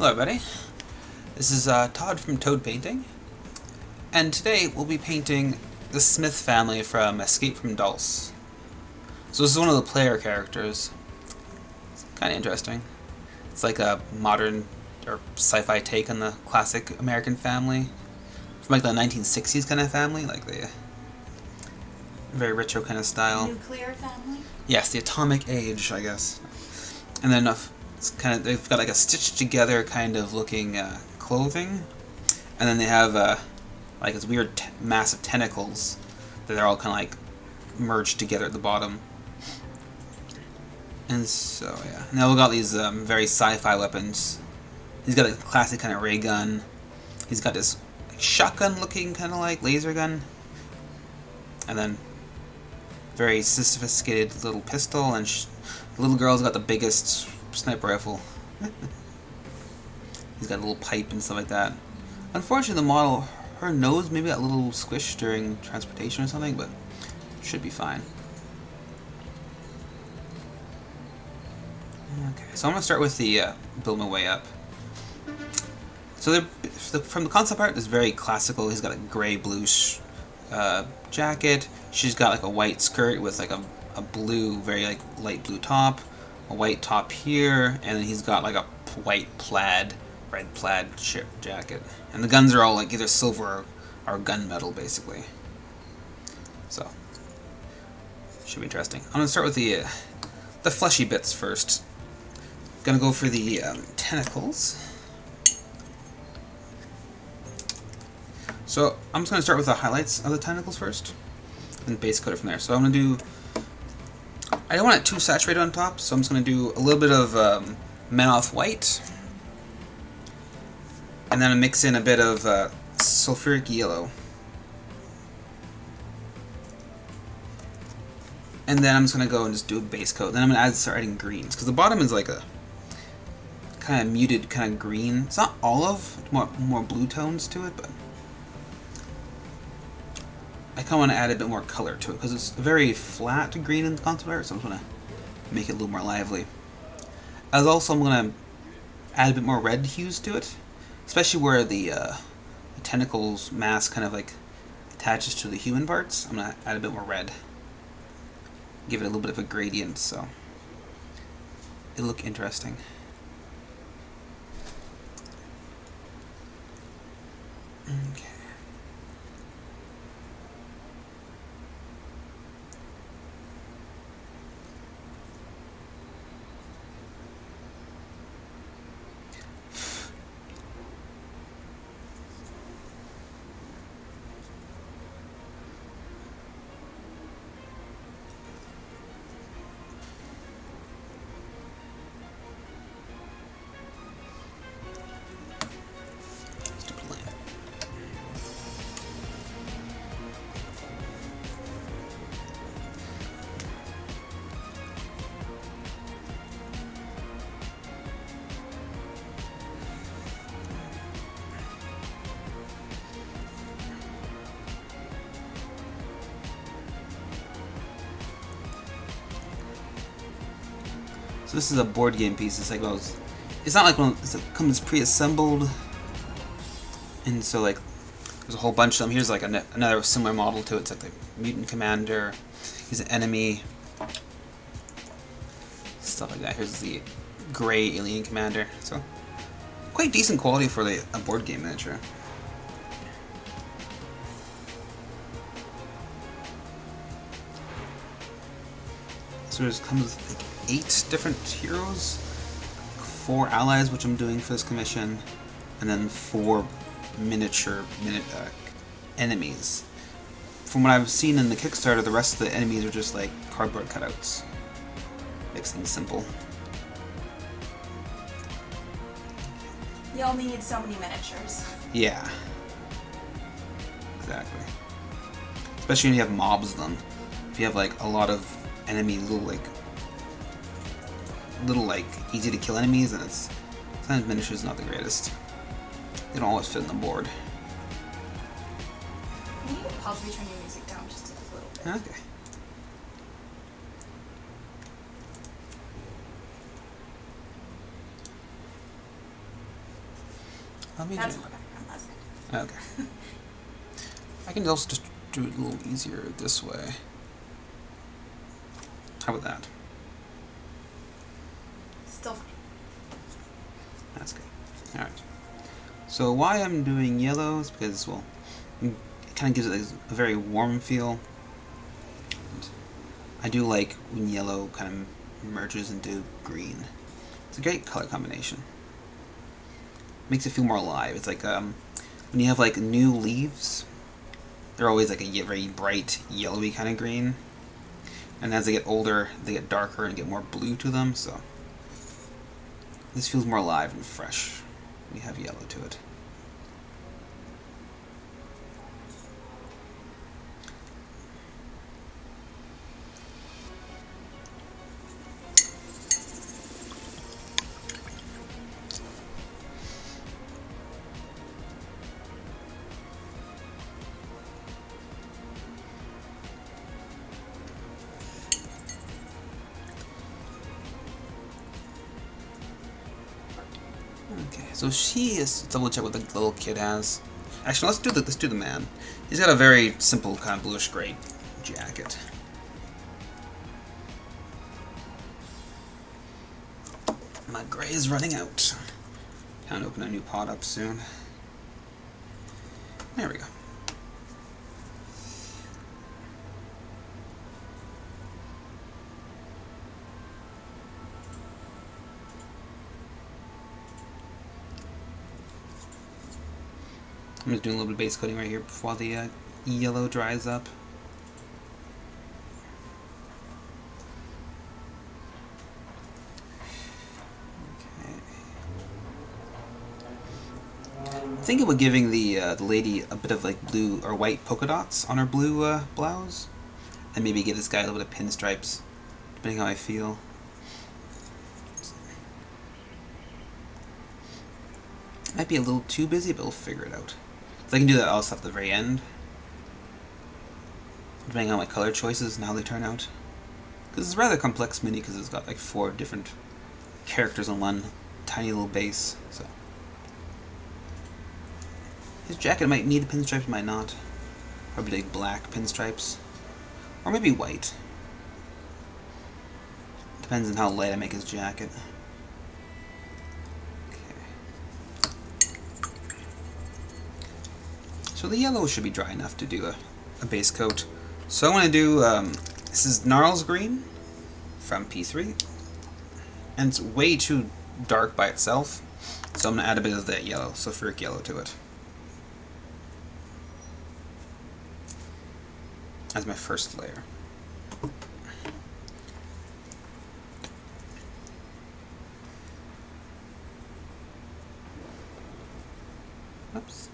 Hello everybody, this is Todd from Toad Painting, and today we'll be painting the Smith family from Escape from Dulce. So this is one of the player characters. It's kind of interesting. It's like a modern or sci-fi take on the classic American family. From like the 1960s kind of family, like the very retro kind of style. Nuclear family? Yes, the atomic age, I guess. And then it's kind of, they've got like a stitched together kind of looking clothing, and then they have like this weird massive tentacles that are all kind of like merged together at the bottom. And so yeah, now we've got these very sci-fi weapons. He's got a classic kind of ray gun. He's got this like, shotgun looking kind of like laser gun, and then very sophisticated little pistol, and the little girl's got the biggest sniper rifle. He's got a little pipe and stuff like that. Unfortunately, the model, her nose maybe got a little squished during transportation or something, but should be fine. Okay, so I'm going to start with the build my way up. So from the concept art, it's very classical. He's got a gray-blue jacket. She's got like a white skirt with like a blue, very like light blue top, a white top here, and then he's got like a white red plaid jacket. And the guns are all like either silver or gunmetal, basically. So, should be interesting. I'm gonna start with the fleshy bits first. Gonna go for the tentacles. So I'm just gonna start with the highlights of the tentacles first, and base coat it from there. So I'm gonna do. I don't want it too saturated on top, so I'm just going to do a little bit of Menoth white, and then I mix in a bit of sulfuric yellow, and then I'm just going to go and just do a base coat. Then I'm going to start adding greens, because the bottom is like a kind of muted kind of green. It's not olive, more blue tones to it, but I kind of want to add a bit more color to it because it's very flat green in the concept art, so I'm going to make it a little more lively. As also, I'm going to add a bit more red hues to it, especially where the tentacles mask kind of like attaches to the human parts. I'm going to add a bit more red, give it a little bit of a gradient, so it'll look interesting. Okay. So this is a board game piece. It's like those. It's not like one. It comes pre-assembled, and so like there's a whole bunch of them. Here's like another similar model to it. It's like the mutant commander. He's an enemy. Stuff like that. Here's the gray alien commander. So quite decent quality for a board game miniature. So it comes with like 8 different heroes, 4 allies, which I'm doing for this commission, and then 4 miniature enemies. From what I've seen in the Kickstarter, the rest of the enemies are just like cardboard cutouts. Makes things simple. You only need so many miniatures. Yeah. Exactly. Especially when you have mobs of them. If you have like a lot of enemy little like easy to kill enemies, and sometimes miniatures not the greatest. They don't always fit in the board. Can you possibly turn your music down just a little bit? Okay. Let me That's do. perfect. That's good. Okay. I can also just do it a little easier this way. How about that? Still fine. That's good. Alright. So why I'm doing yellow is because, well, it kind of gives it a very warm feel. And I do like when yellow kind of merges into green. It's a great color combination. Makes it feel more alive. It's like when you have like new leaves, they're always like a very bright yellowy kind of green. And as they get older, they get darker and get more blue to them, so this feels more alive and fresh. We have yellow to it. Okay, so she is double check what the little kid has. Actually, let's do the man. He's got a very simple kind of bluish gray jacket. My gray is running out. Time to open a new pot up soon. There we go. I'm just doing a little bit of base coating right here while the yellow dries up. Okay. I'm thinking about giving the lady a bit of like blue or white polka dots on her blue blouse, and maybe give this guy a little bit of pinstripes, depending how I feel. Might be a little too busy, but we'll figure it out. So I can do that also at the very end, depending on my color choices and how they turn out. Because it's a rather complex mini, because it's got like 4 different characters on one tiny little base. So his jacket might need pinstripes, might not. Probably like black pinstripes, or maybe white. Depends on how light I make his jacket. So the yellow should be dry enough to do a base coat. So I want to do, this is Gnarls Green from P3. And it's way too dark by itself, so I'm going to add a bit of that yellow, sulfuric yellow to it. As my first layer. Oops.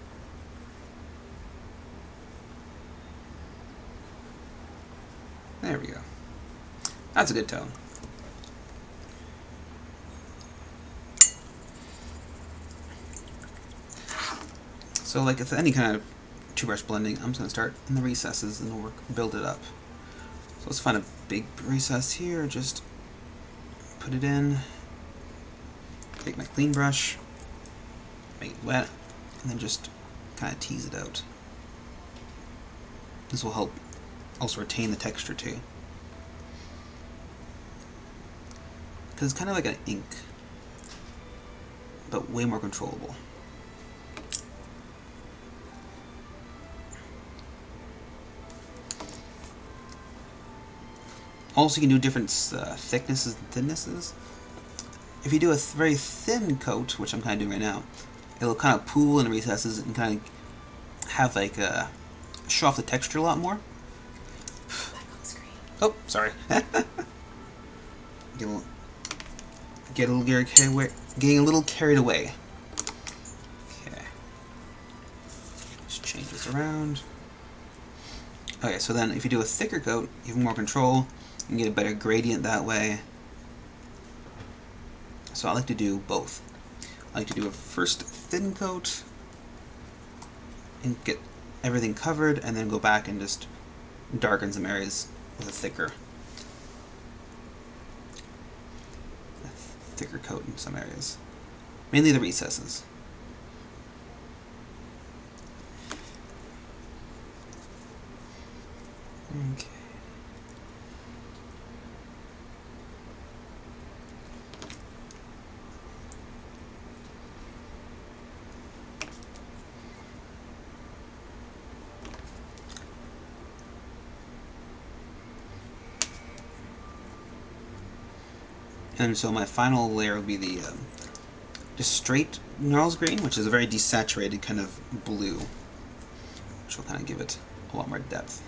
There we go. That's a good tone. So like if any kind of two-brush blending, I'm just going to start in the recesses and build it up. So let's find a big recess here, just put it in, take my clean brush, make it wet, and then just kind of tease it out. This will help also retain the texture too. Because it's kind of like an ink, but way more controllable. Also, you can do different thicknesses and thinnesses. If you do a very thin coat, which I'm kind of doing right now, it'll kind of pool in the recesses and kind of have like show off the texture a lot more. Oh, sorry. Getting a little carried away. Okay. Just change this around. Okay, so then if you do a thicker coat, you have more control. You can get a better gradient that way. So I like to do both. I like to do a first thin coat and get everything covered, and then go back and just darken some areas with a thicker coat in some areas. Mainly the recesses. And so my final layer will be the just straight Gnarls green, which is a very desaturated kind of blue, which will kind of give it a lot more depth.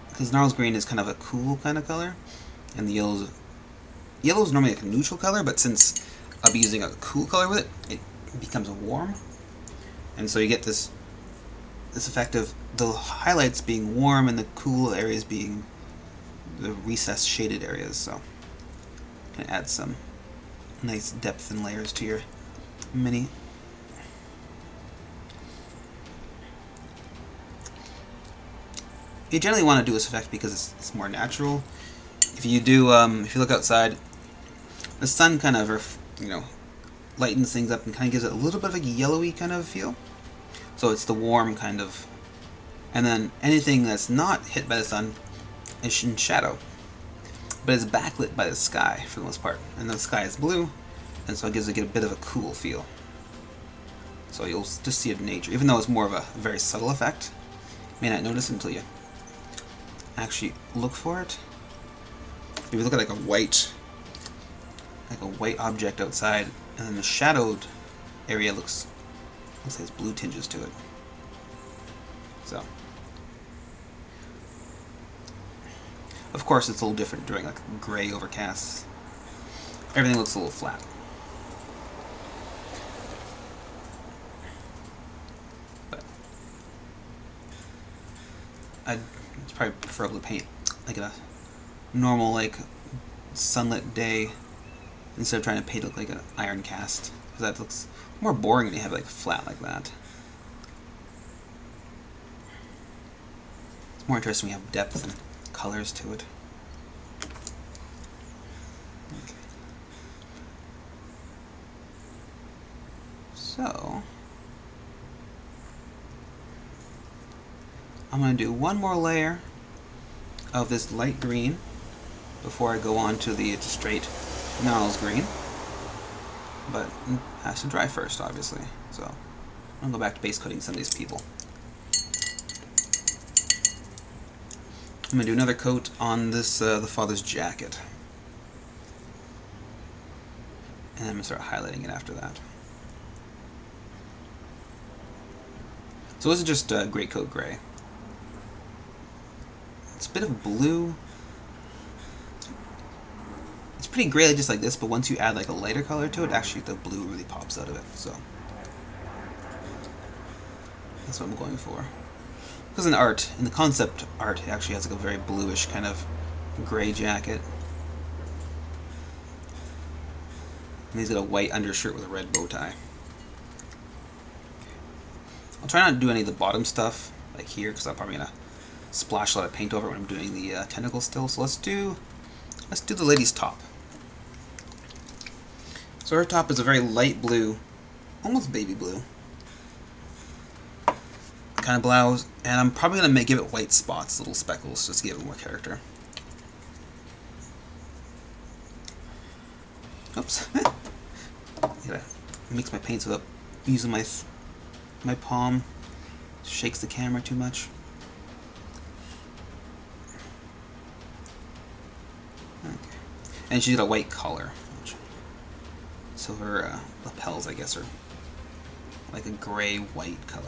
Because Gnarls green is kind of a cool kind of color, and the yellow's normally like a neutral color, but since I'll be using a cool color with it, it becomes warm, and so you get this effect of the highlights being warm and the cool areas being the recessed shaded areas. So can add some nice depth and layers to your mini. You generally want to do this effect because it's more natural. If you do, if you look outside, the sun kind of, lightens things up and kind of gives it a little bit of a yellowy kind of feel. So it's the warm kind of, and then anything that's not hit by the sun is in shadow, but it's backlit by the sky for the most part, and the sky is blue, and so it gives it a bit of a cool feel. So you'll just see it in nature, even though it's more of a very subtle effect. You may not notice it until you actually look for it. If you look at like a white object outside, and then the shadowed area looks like it's blue tinges to it. So, of course, it's a little different during like gray overcasts. Everything looks a little flat. But I'd probably preferably paint like a normal like sunlit day instead of trying to paint it like an iron cast, because that looks more boring when you have like flat like that. It's more interesting when you have depth and colors to it. Okay. So I'm going to do one more layer of this light green before I go on to the straight Gnarls green, but it has to dry first, obviously. So I'm going to go back to base coating some of these people. I'm going to do another coat on this the father's jacket, and I'm going to start highlighting it after that. So this is just Great Coat Gray. It's a bit of blue. It's pretty gray just like this, but once you add like a lighter color to it, actually the blue really pops out of it. So that's what I'm going for. Because in the concept art, it actually has like a very bluish kind of gray jacket. And he's got a white undershirt with a red bow tie. I'll try not to do any of the bottom stuff, like here, because I'm probably going to splash a lot of paint over when I'm doing the tentacles still. So let's do the lady's top. So her top is a very light blue, almost baby blue kind of blouse, and I'm probably going to give it white spots, little speckles, just to give it more character. Oops. Gotta mix my paints without using my palm. Shakes the camera too much. Okay. And she's got a white collar. So her lapels, I guess, are like a gray-white color.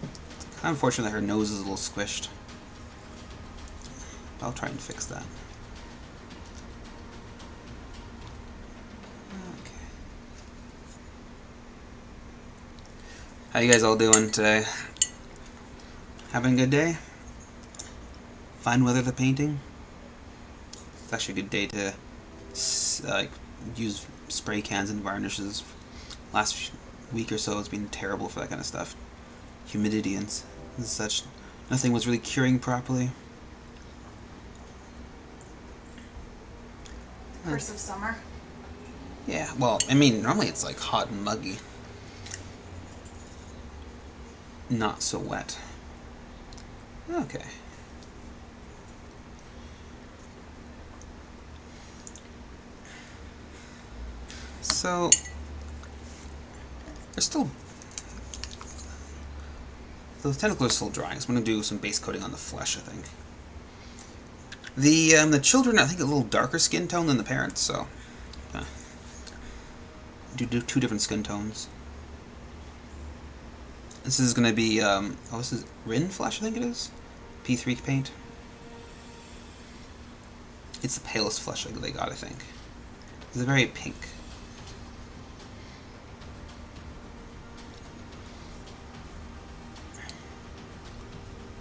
It's kind of unfortunate that her nose is a little squished. I'll try and fix that. Okay. How you guys all doing today? Having a good day? Fine weather for painting? It's actually a good day to use spray cans and varnishes. Last week or so it's been terrible for that kind of stuff. Humidity and such. Nothing was really curing properly. Curse of summer. Yeah, well, I mean, normally it's like hot and muggy. Not so wet. Okay. So, there's still those tentacles are still drying, so I'm going to do some base coating on the flesh, I think. The children, I think, a little darker skin tone than the parents, so do two different skin tones. This is going to be, this is Rin flesh, I think it is? P3 paint. It's the palest flesh they got, I think. It's very pink.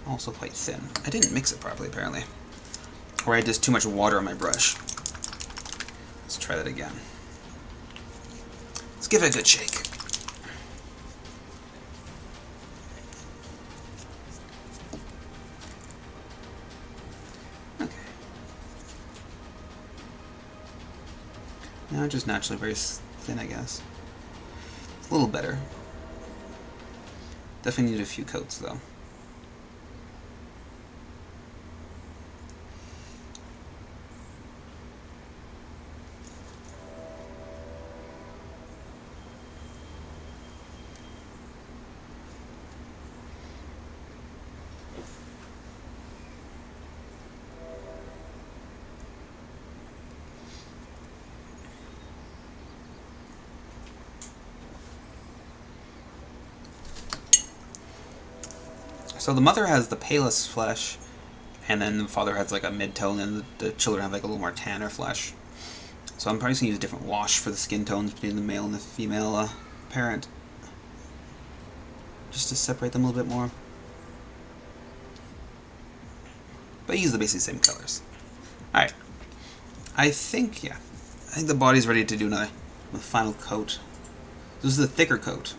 Also quite thin. I didn't mix it properly, apparently. Or I had just too much water on my brush. Let's try that again. Let's give it a good shake. Okay. Now just naturally very thin, I guess. A little better. Definitely need a few coats, though. So the mother has the palest flesh, and then the father has like a mid-tone, and the children have like a little more tanner flesh. So I'm probably going to use a different wash for the skin tones between the male and the female parent, just to separate them a little bit more. But I use the basically same colors. Alright. I think the body's ready to do another final coat. This is a thicker coat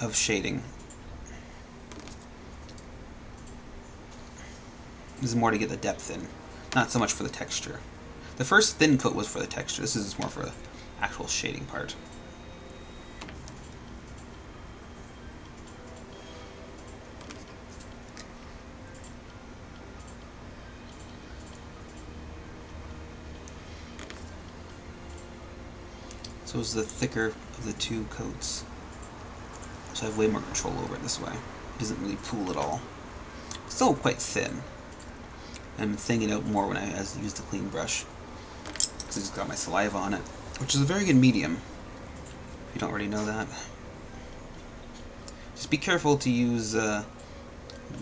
of shading. This is more to get the depth in, not so much for the texture. The first thin coat was for the texture. This is more for the actual shading part. So it's the thicker of the two coats. So I have way more control over it this way. It doesn't really pool at all. It's still quite thin. I'm thinning it out more when I use the clean brush. Because it's got my saliva on it. Which is a very good medium. If you don't already know that. Just be careful to use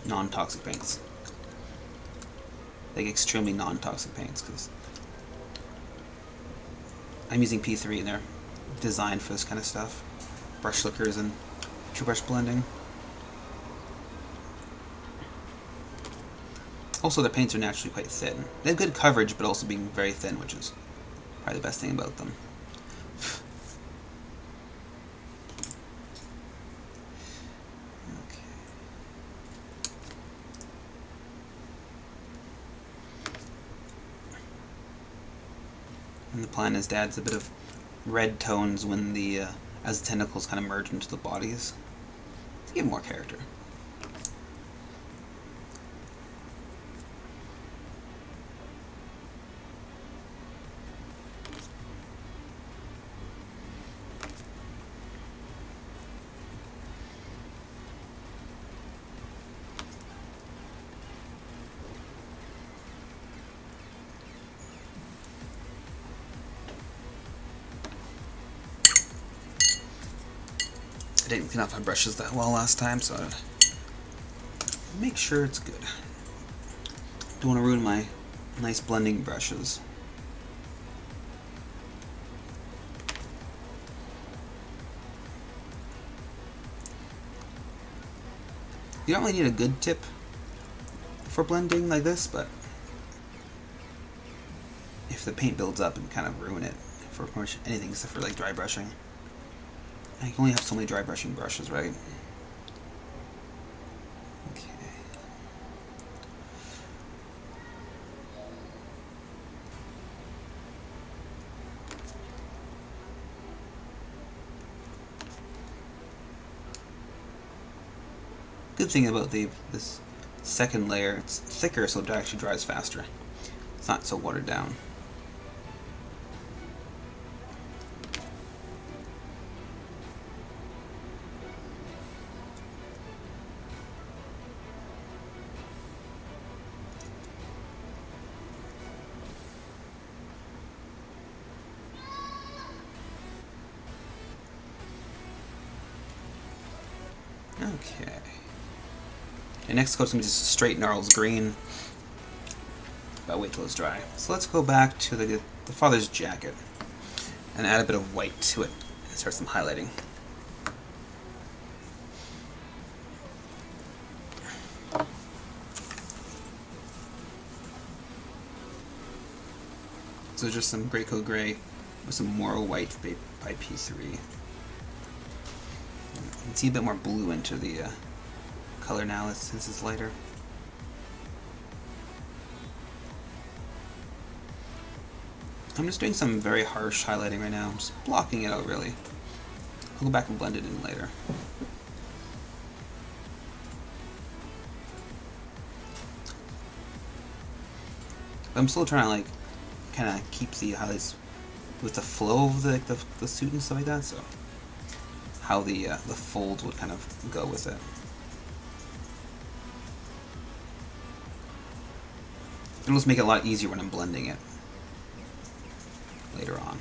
non-toxic paints. Like extremely non-toxic paints. Because I'm using P3 and they're designed for this kind of stuff. Brush slickers and true brush blending. Also, their paints are naturally quite thin. They have good coverage, but also being very thin, which is probably the best thing about them. Okay. And the plan is to add a bit of red tones when as the tentacles kind of merge into the bodies to give more character. I didn't clean off my brushes that well last time, so I'll make sure it's good. Don't want to ruin my nice blending brushes. You don't really need a good tip for blending like this, but if the paint builds up, it can kind of ruin it for pretty much anything except for like dry brushing. And you can only have so many dry brushing brushes, right? Okay. Good thing about this second layer, it's thicker, so it actually dries faster. It's not so watered down. Okay. Okay, next coat's going to be just a straight Gnarls green. But wait till it's dry. So let's go back to the father's jacket and add a bit of white to it and start some highlighting. So just some gray coat gray with some more white by P3. You can see a bit more blue into the color now since it's lighter. I'm just doing some very harsh highlighting right now. I'm just blocking it out really. I'll go back and blend it in later. But I'm still trying to like kind of keep the highlights with the flow of the suit and stuff like that. So how the folds would kind of go with it. It'll just make it a lot easier when I'm blending it later on.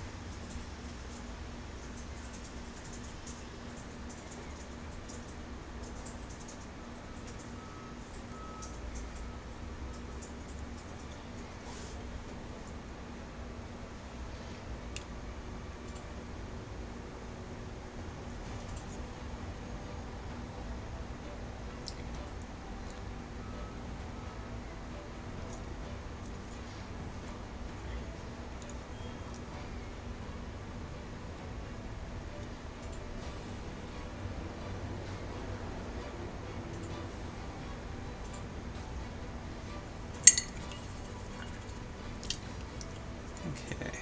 Okay.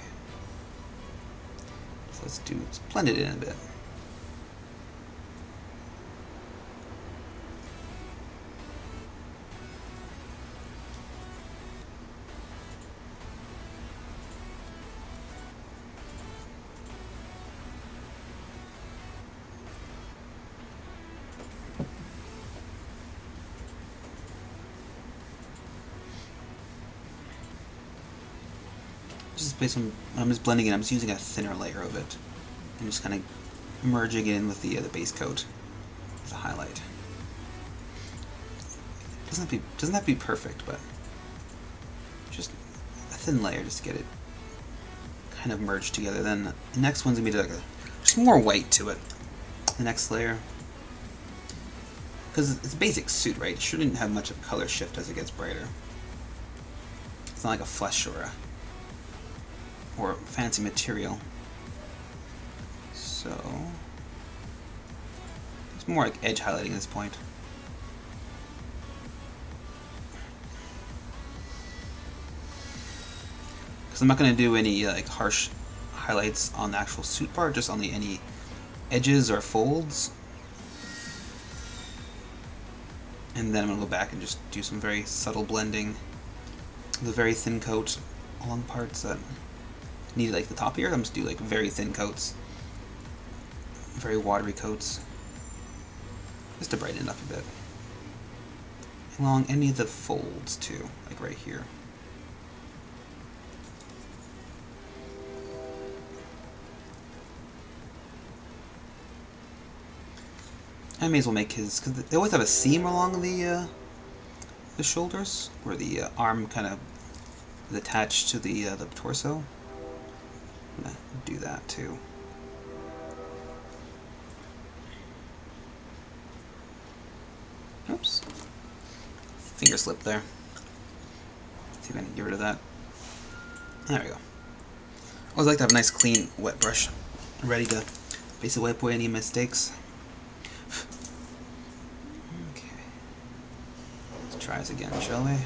So let's blend it in a bit. Just based on, I'm just blending it, I'm just using a thinner layer of it. And just kind of merging it in with the base coat as a highlight. Doesn't have to be perfect, but just a thin layer just to get it kind of merged together. Then the next one's gonna be like just more white to it. The next layer, because it's a basic suit, right? It shouldn't have much of color shift as it gets brighter. It's not like a flesh or fancy material. So it's more like edge highlighting at this point. Because I'm not going to do any like harsh highlights on the actual suit part, just on any edges or folds. And then I'm going to go back and just do some very subtle blending with a very thin coat along parts that need like the top here. I'm just do like very thin coats, very watery coats, just to brighten it up a bit. Along any of the folds too, like right here. I may as well make his, because they always have a seam along the shoulders, where the arm kind of is attached to the torso. I'm gonna do that too. Oops. Finger slip there. Let's see if I can get rid of that. There we go. I always like to have a nice clean wet brush ready to basically wipe away any mistakes. Okay. Let's try this again, shall we?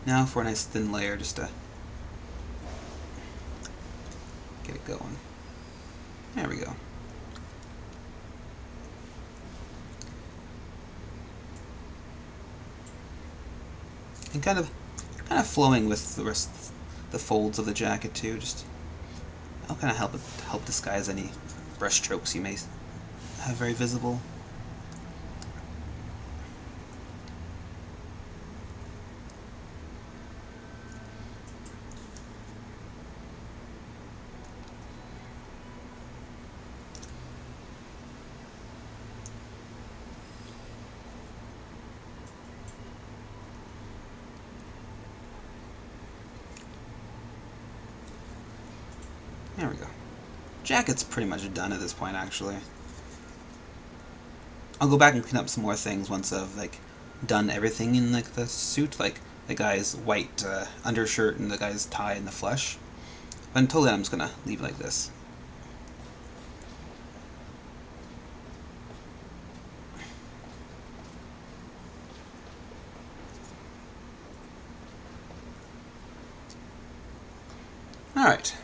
Now for a nice thin layer, just to get it going. There we go. And kind of flowing with the rest of the folds of the jacket too. Just I'll kind of help disguise any brush strokes you may have very visible. There we go. Jacket's pretty much done at this point, actually. I'll go back and clean up some more things once I've like done everything in like the suit, like the guy's white undershirt and the guy's tie and the flesh. But until then, I'm just gonna leave it like this. Alright.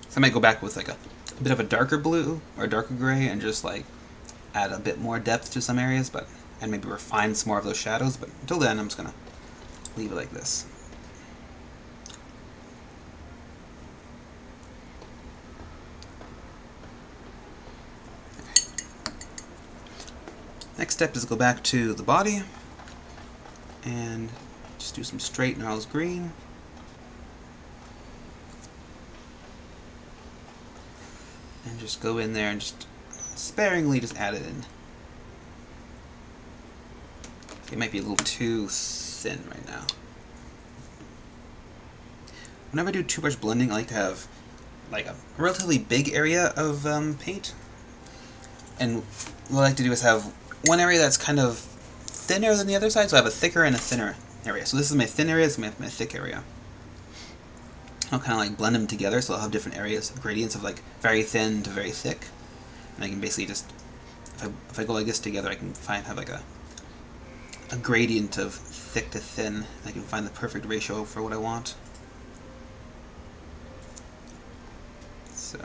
So I might go back with like a bit of a darker blue or darker gray and just like add a bit more depth to some areas, but and maybe refine some more of those shadows. But until then, I'm just gonna leave it like this. Next step is go back to the body and just do some straight gnarls green. And just go in there and just sparingly just add it in. It might be a little too thin right now. Whenever I do too much blending, I like to have like a relatively big area of paint. And what I like to do is have one area that's kind of thinner than the other side, so I have a thicker and a thinner area. So this is my thin area, this is my thick area. I'll kind of like blend them together, so I'll have different areas, gradients of like very thin to very thick. And I can basically just, if I go like this together, I can have like a gradient of thick to thin. And I can find the perfect ratio for what I want. So.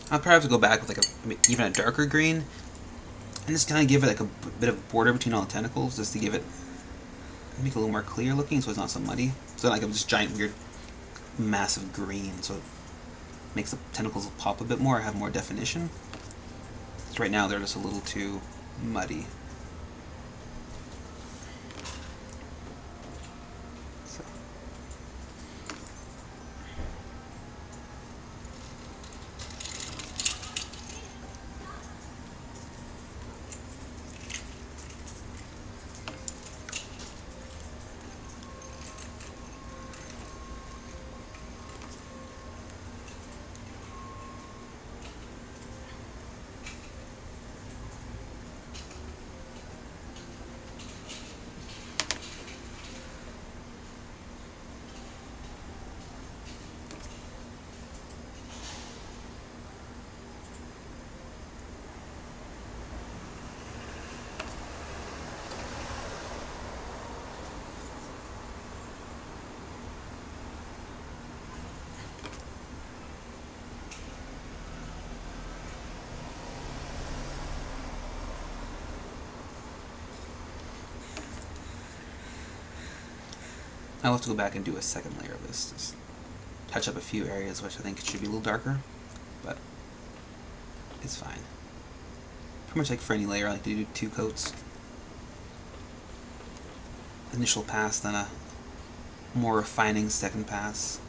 I'll probably have to go back with like even a darker green, and just kind of give it like a bit of border between all the tentacles, just to give it, make it a little more clear looking, so it's not so muddy. So like a just giant weird, massive green, so it makes the tentacles pop a bit more, have more definition. So right now they're just a little too muddy. I'll have to go back and do a second layer of this, just touch up a few areas which I think should be a little darker, but it's fine. Pretty much like for any layer, I like to do 2 coats. Initial pass, then a more refining second pass.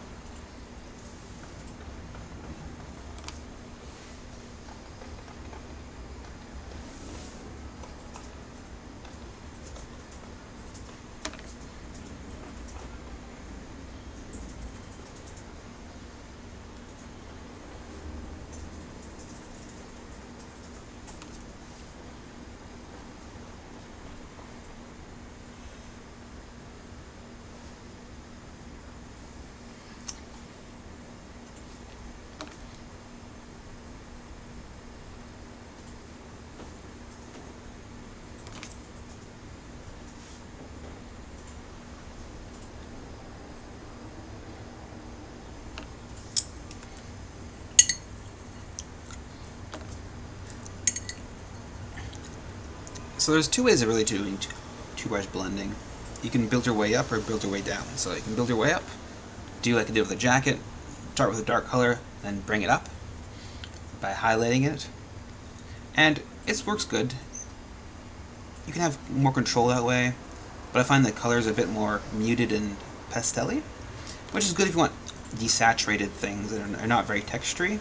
So there's two ways of really doing two-brush blending. You can build your way up or build your way down. So you can build your way up, do like I did with the jacket, start with a dark color, then bring it up by highlighting it. And it works good. You can have more control that way, but I find the colors a bit more muted and pastel-y, which is good if you want desaturated things that are not very textury.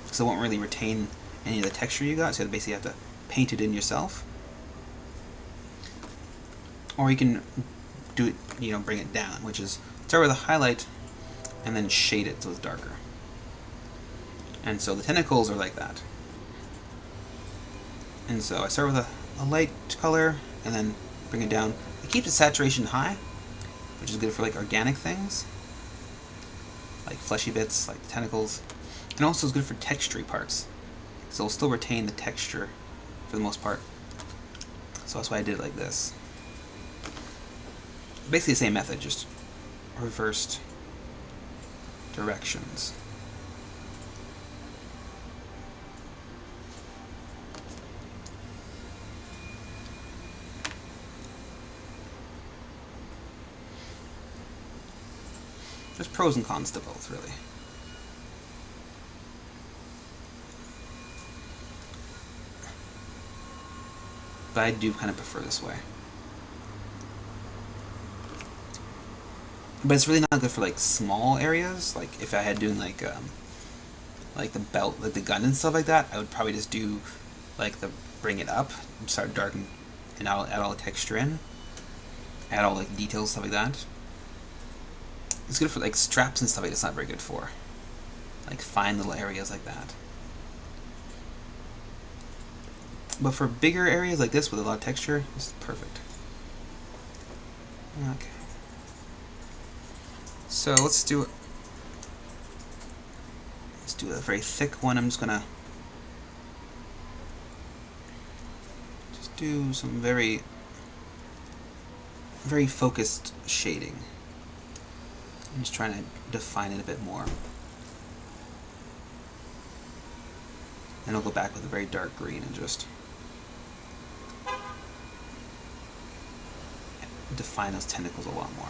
So it won't really retain any of the texture you got, so you basically have to paint it in yourself. Or you can do it, bring it down, which is start with a highlight and then shade it so it's darker. And so the tentacles are like that. And so I start with a light color and then bring it down. It keeps the saturation high, which is good for like organic things, like fleshy bits, like tentacles. And also is good for textury parts. So it'll still retain the texture for the most part. So that's why I did it like this. Basically the same method, just reversed directions. There's pros and cons to both, really. But I do kind of prefer this way. But it's really not good for like small areas. Like if I had doing like the belt, like the gun and stuff like that, I would probably just do like the bring it up, start darken, and I'll add all the texture in, add all like details, stuff like that. It's good for like straps and stuff like that. It's not very good for like fine little areas like that. But for bigger areas like this with a lot of texture, this is perfect. Okay. So let's do it. Let's do a very thick one. I'm just gonna do some very focused shading. I'm just trying to define it a bit more. And I'll go back with a very dark green and just define those tentacles a lot more.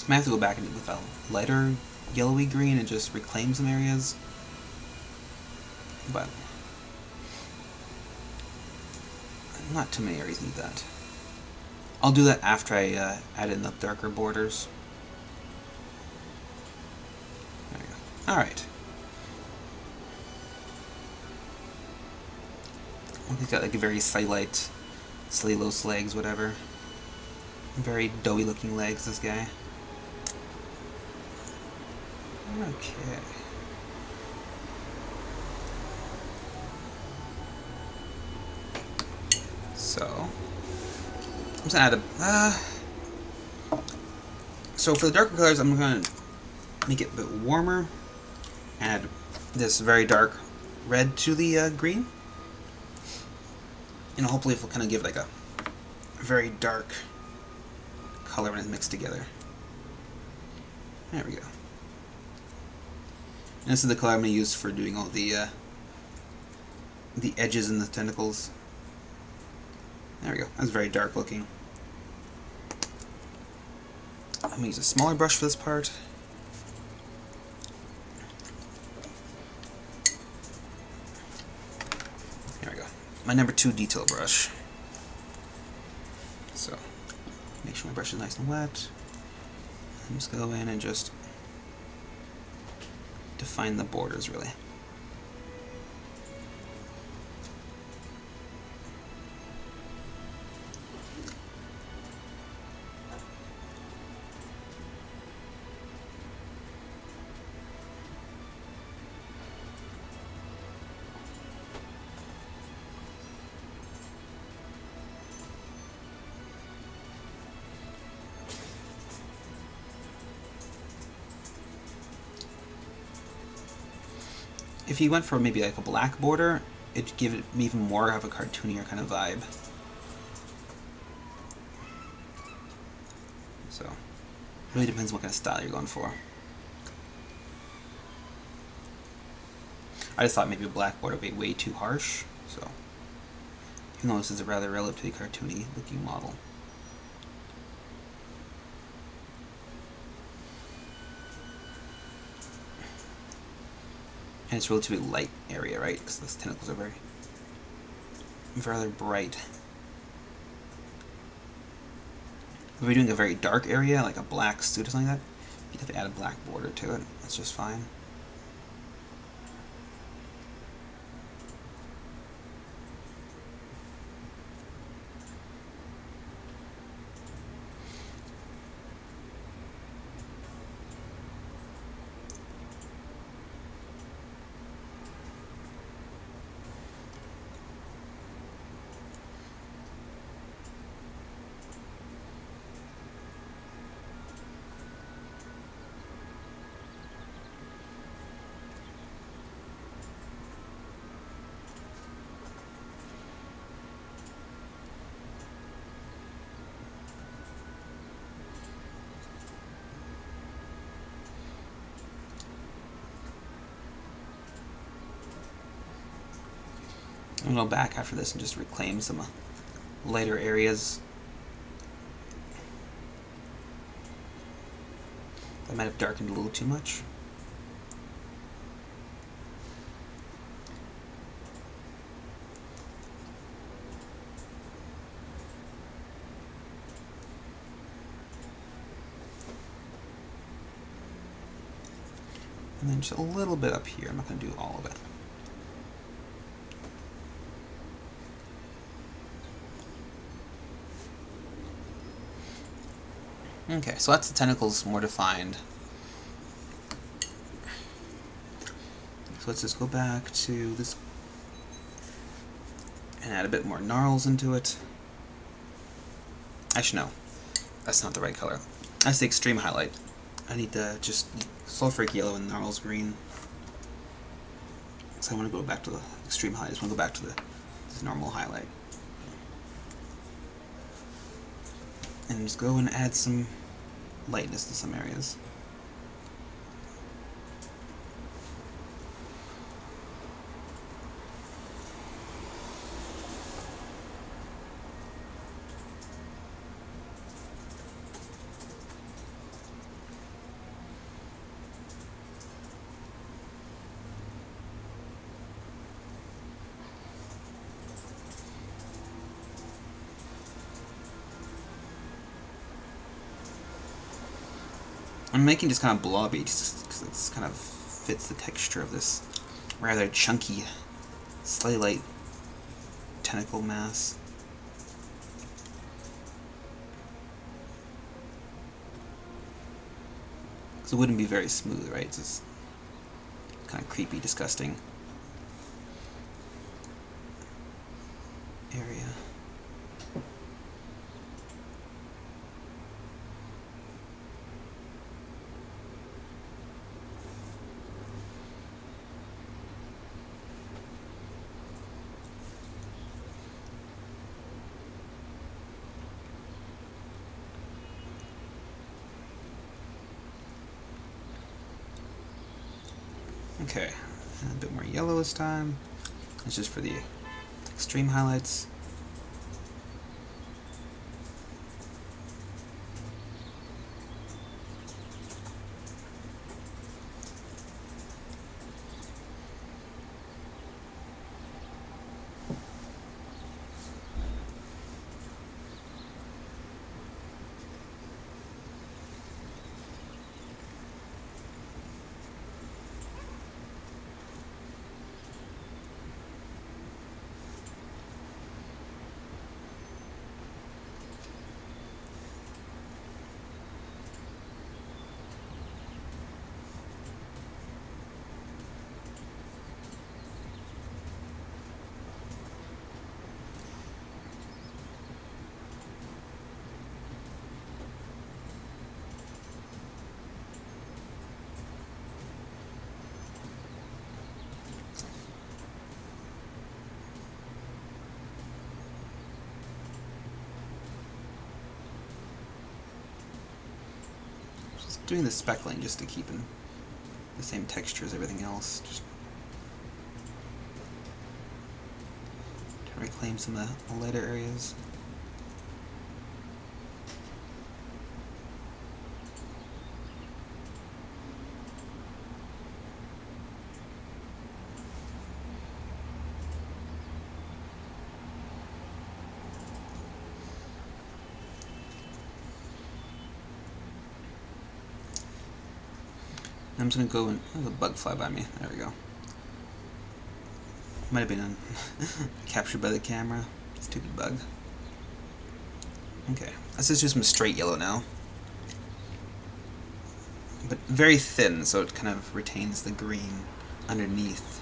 I might have to go back and with a lighter yellowy green and just reclaim some areas. But not too many areas need that. I'll do that after I add in the darker borders. There we go. Alright. He's got like a very light cellulose legs, whatever. Very doughy looking legs, this guy. Okay. So I'm just gonna add a so for the darker colors I'm gonna make it a bit warmer, add this very dark red to the green, and hopefully it will kind of give like a very dark color when it's mixed together. There we go. And this is the color I'm going to use for doing all the edges and the tentacles. There we go. That's very dark looking. I'm going to use a smaller brush for this part. There we go. My number 2 detail brush. So, make sure my brush is nice and wet. And just go in and just define the borders, really. if you went for maybe like a black border, it'd give it even more of a cartoonier kind of vibe. So, it really depends what kind of style you're going for. I just thought maybe a black border would be way too harsh, so even though this is a rather relatively cartoony looking model. And it's a relatively light area, right? Because the tentacles are rather bright. If we're doing a very dark area, like a black suit or something like that, you'd have to add a black border to it. That's just fine. I'm going to go back after this and just reclaim some lighter areas that might have darkened a little too much. And then just a little bit up here. I'm not going to do all of it. Okay, so that's the tentacles more defined. So let's just go back to this and add a bit more gnarls into it. Actually, no. That's not the right color. That's the extreme highlight. I need the just sulfuric yellow and gnarls green. So I want to go back to the extreme highlight. I just want to go back to this normal highlight. And just go and add some lightness to some areas. I'm making this kind of blobby just because it kind of fits the texture of this rather chunky, slightly light tentacle mass. Because it wouldn't be very smooth, right? It's just kind of creepy, disgusting area. Okay, and a bit more yellow this time. It's just for the extreme highlights. doing the speckling just to keep in the same texture as everything else. Just trying to reclaim some of the lighter areas. I'm just gonna go and there's a bug fly by me. There we go. Might have been captured by the camera. Stupid bug. Okay, let's just do some straight yellow now. But very thin, so it kind of retains the green underneath.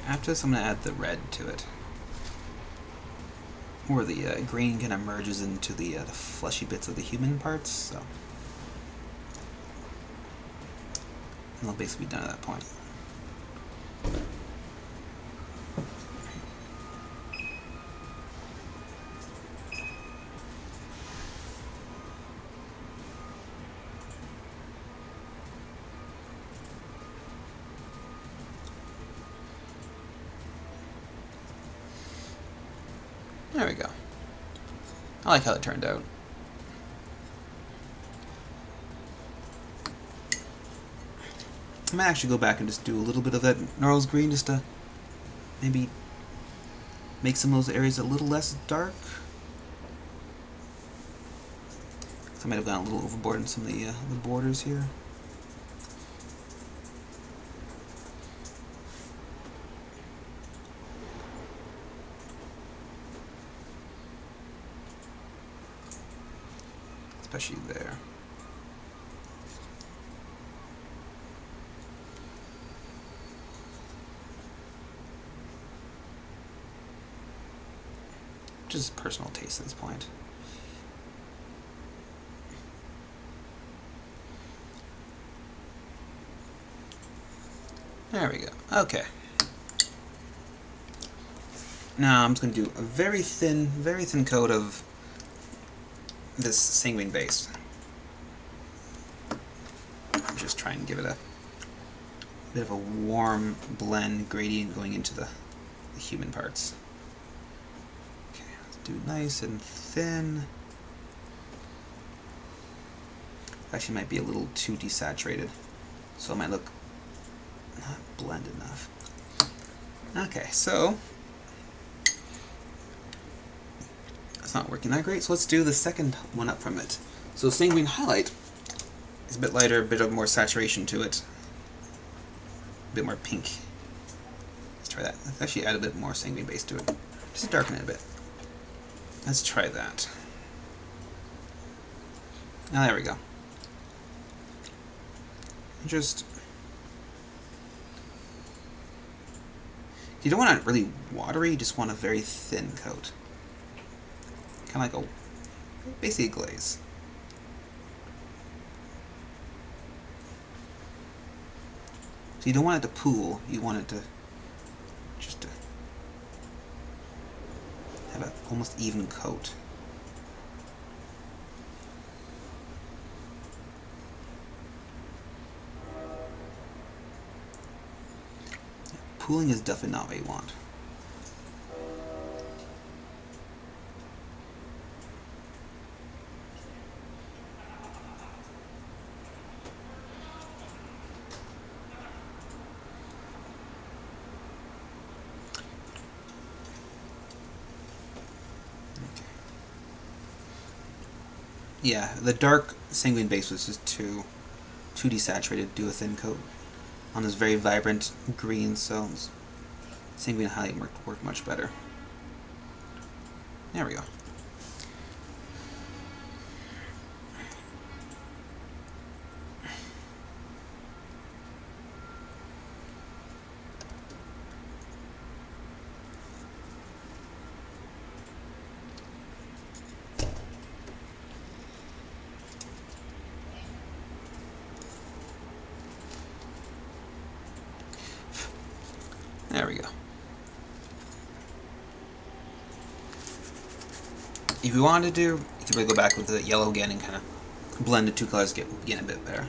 After this, I'm going to add the red to it. Where the green kind of merges into the fleshy bits of the human parts, so. And they'll basically be done at that point. There we go. I like how it turned out. I might actually go back and just do a little bit of that Gnarls green just to maybe make some of those areas a little less dark. So I might have gone a little overboard in some of the borders here. Especially there. Just personal taste at this point. There we go. Okay. Now I'm just going to do a very thin coat of this sanguine base. Just try and give it a bit of a warm blend gradient going into the human parts. Okay, let's do nice and thin. Actually might be a little too desaturated, so it might look not blend enough. Okay, so it's not working that great, so let's do the second one up from it. So sanguine highlight is a bit lighter, a bit of more saturation to it, a bit more pink. Let's try that. Let's actually add a bit more sanguine base to it, just to darken it a bit. Let's try that. Now there we go. Just, you don't want it really watery, you just want a very thin coat. Kind of like a, basically a glaze. So you don't want it to pool, you want it to just to have an almost even coat. pooling is definitely not what you want. Yeah, the dark sanguine base was just too desaturated to do a thin coat on this very vibrant green, so sanguine highlight worked much better. There we go. There we go. If you wanted to, you could really go back with the yellow again and kind of blend the two colors, get a bit better.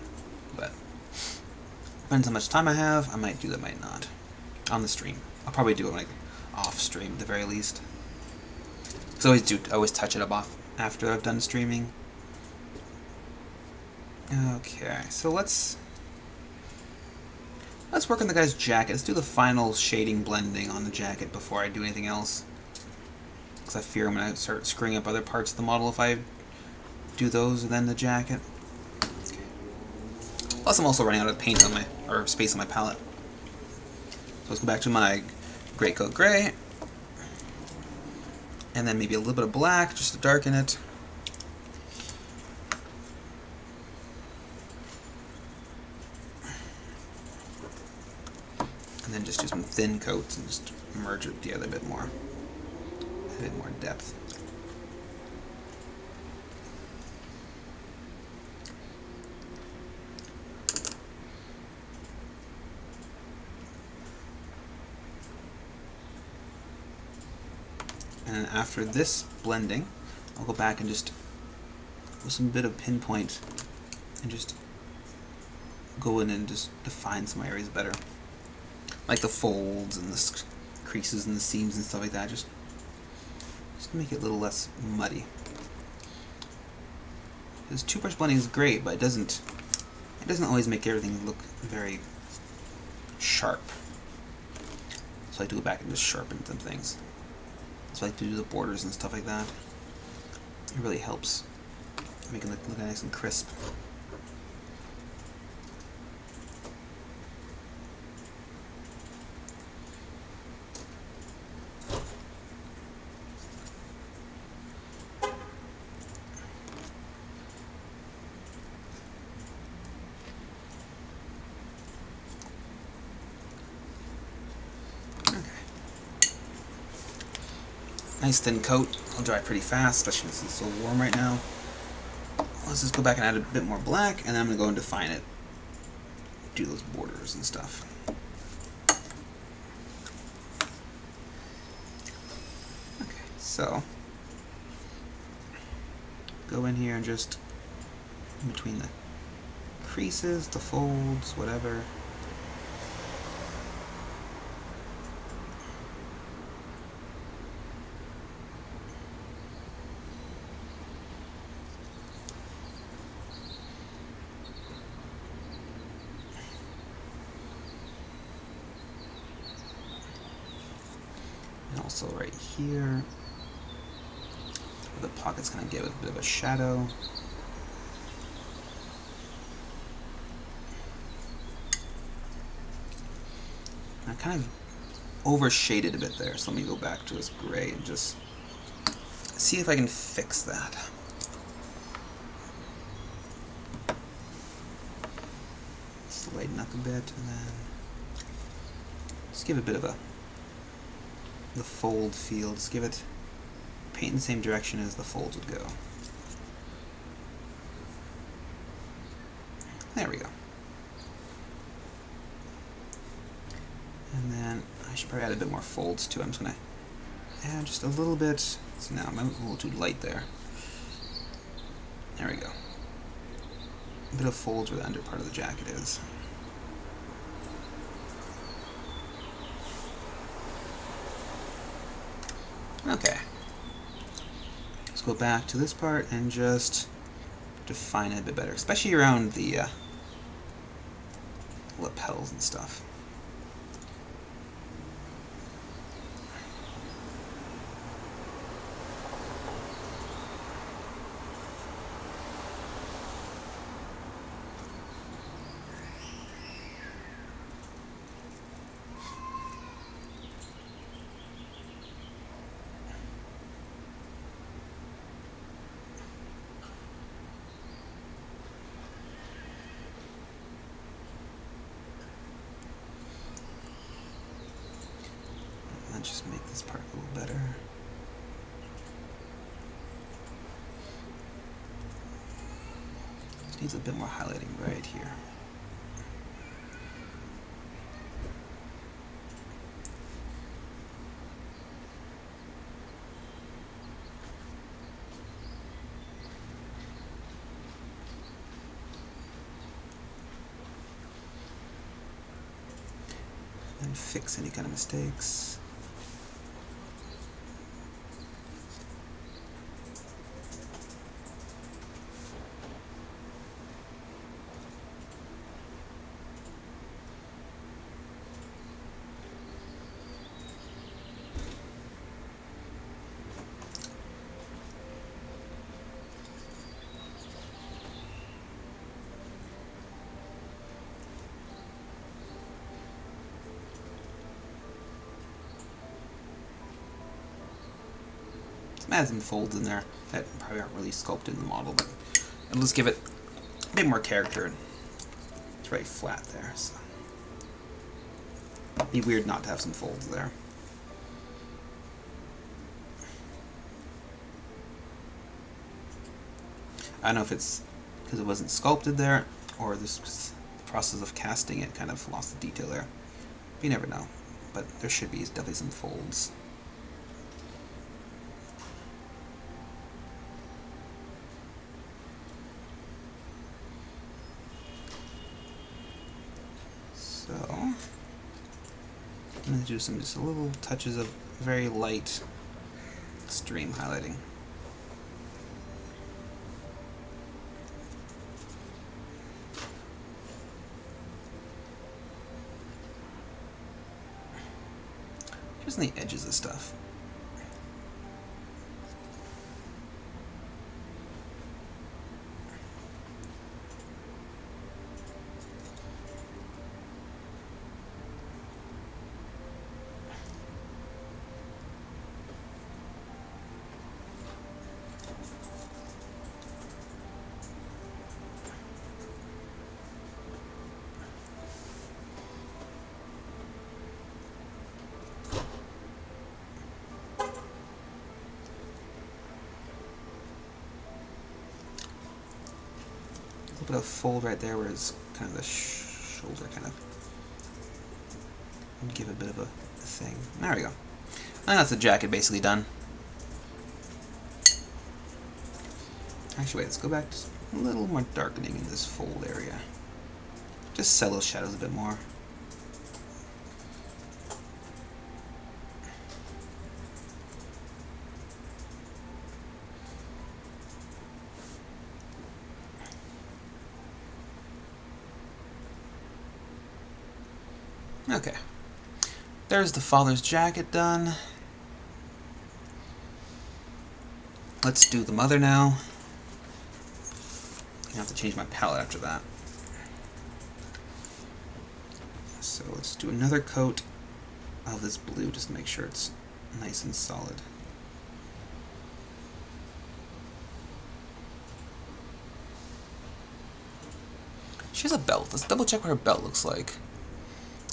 But depends how much time I have. I might do that, might not. On the stream, I'll probably do it like off stream at the very least. Cause I always touch it up off after I've done streaming. Okay, so let's work on the guy's jacket. Let's do the final shading blending on the jacket before I do anything else. Because I fear I'm going to start screwing up other parts of the model if I do those and then the jacket. Okay. Plus I'm also running out of paint on my, or space on my palette. So let's go back to my gray coat gray. And then maybe a little bit of black just to darken it. And then just do some thin coats and just merge it together a bit more. A bit more depth. And after this blending, I'll go back and just with some bit of pinpoint and just go in and just define some areas better. Like the folds and the creases and the seams and stuff like that, just make it a little less muddy. Because two-brush blending is great, but it doesn't always make everything look very sharp. So I like to go back and just sharpen some things. So I like to do the borders and stuff like that. It really helps make it look nice and crisp. Nice thin coat. It'll dry pretty fast, especially since it's so warm right now. Let's just go back and add a bit more black, and then I'm going to go and define it. Do those borders and stuff. Okay, so go in here and just in between the creases, the folds, whatever. Also right here, the pocket's going to give it a bit of a shadow. I kind of overshaded a bit there, so let me go back to this gray and just see if I can fix that. Just lighten up a bit, and then just give it a bit of the fold feel. Just give it, paint in the same direction as the folds would go. There we go. And then I should probably add a bit more folds too. I'm just going to add just a little bit. See, now I'm a little too light there. There we go. A bit of folds where the under part of the jacket is. Okay. Let's go back to this part and just define it a bit better, especially around the lapels and stuff. Let's just make this part a little better. This needs a bit more highlighting right here. And fix any kind of mistakes. Add some folds in there that probably aren't really sculpted in the model, but it'll just give it a bit more character. It's very flat there, so it'd be weird not to have some folds there. I don't know if it's because it wasn't sculpted there, or this process of casting it kind of lost the detail there. You never know, but there should be definitely some folds. So I'm going to do some just little touches of very light stream highlighting. Just on the edges of stuff. A little bit of fold right there where it's kind of the shoulder kind of and give a bit of a thing. There we go. And that's the jacket basically done. Actually, wait, let's go back to a little more darkening in this fold area. Just sell those shadows a bit more. Okay. There's the father's jacket done. Let's do the mother now. I have to change my palette after that. So let's do another coat of this blue just to make sure it's nice and solid. She has a belt. Let's double check what her belt looks like.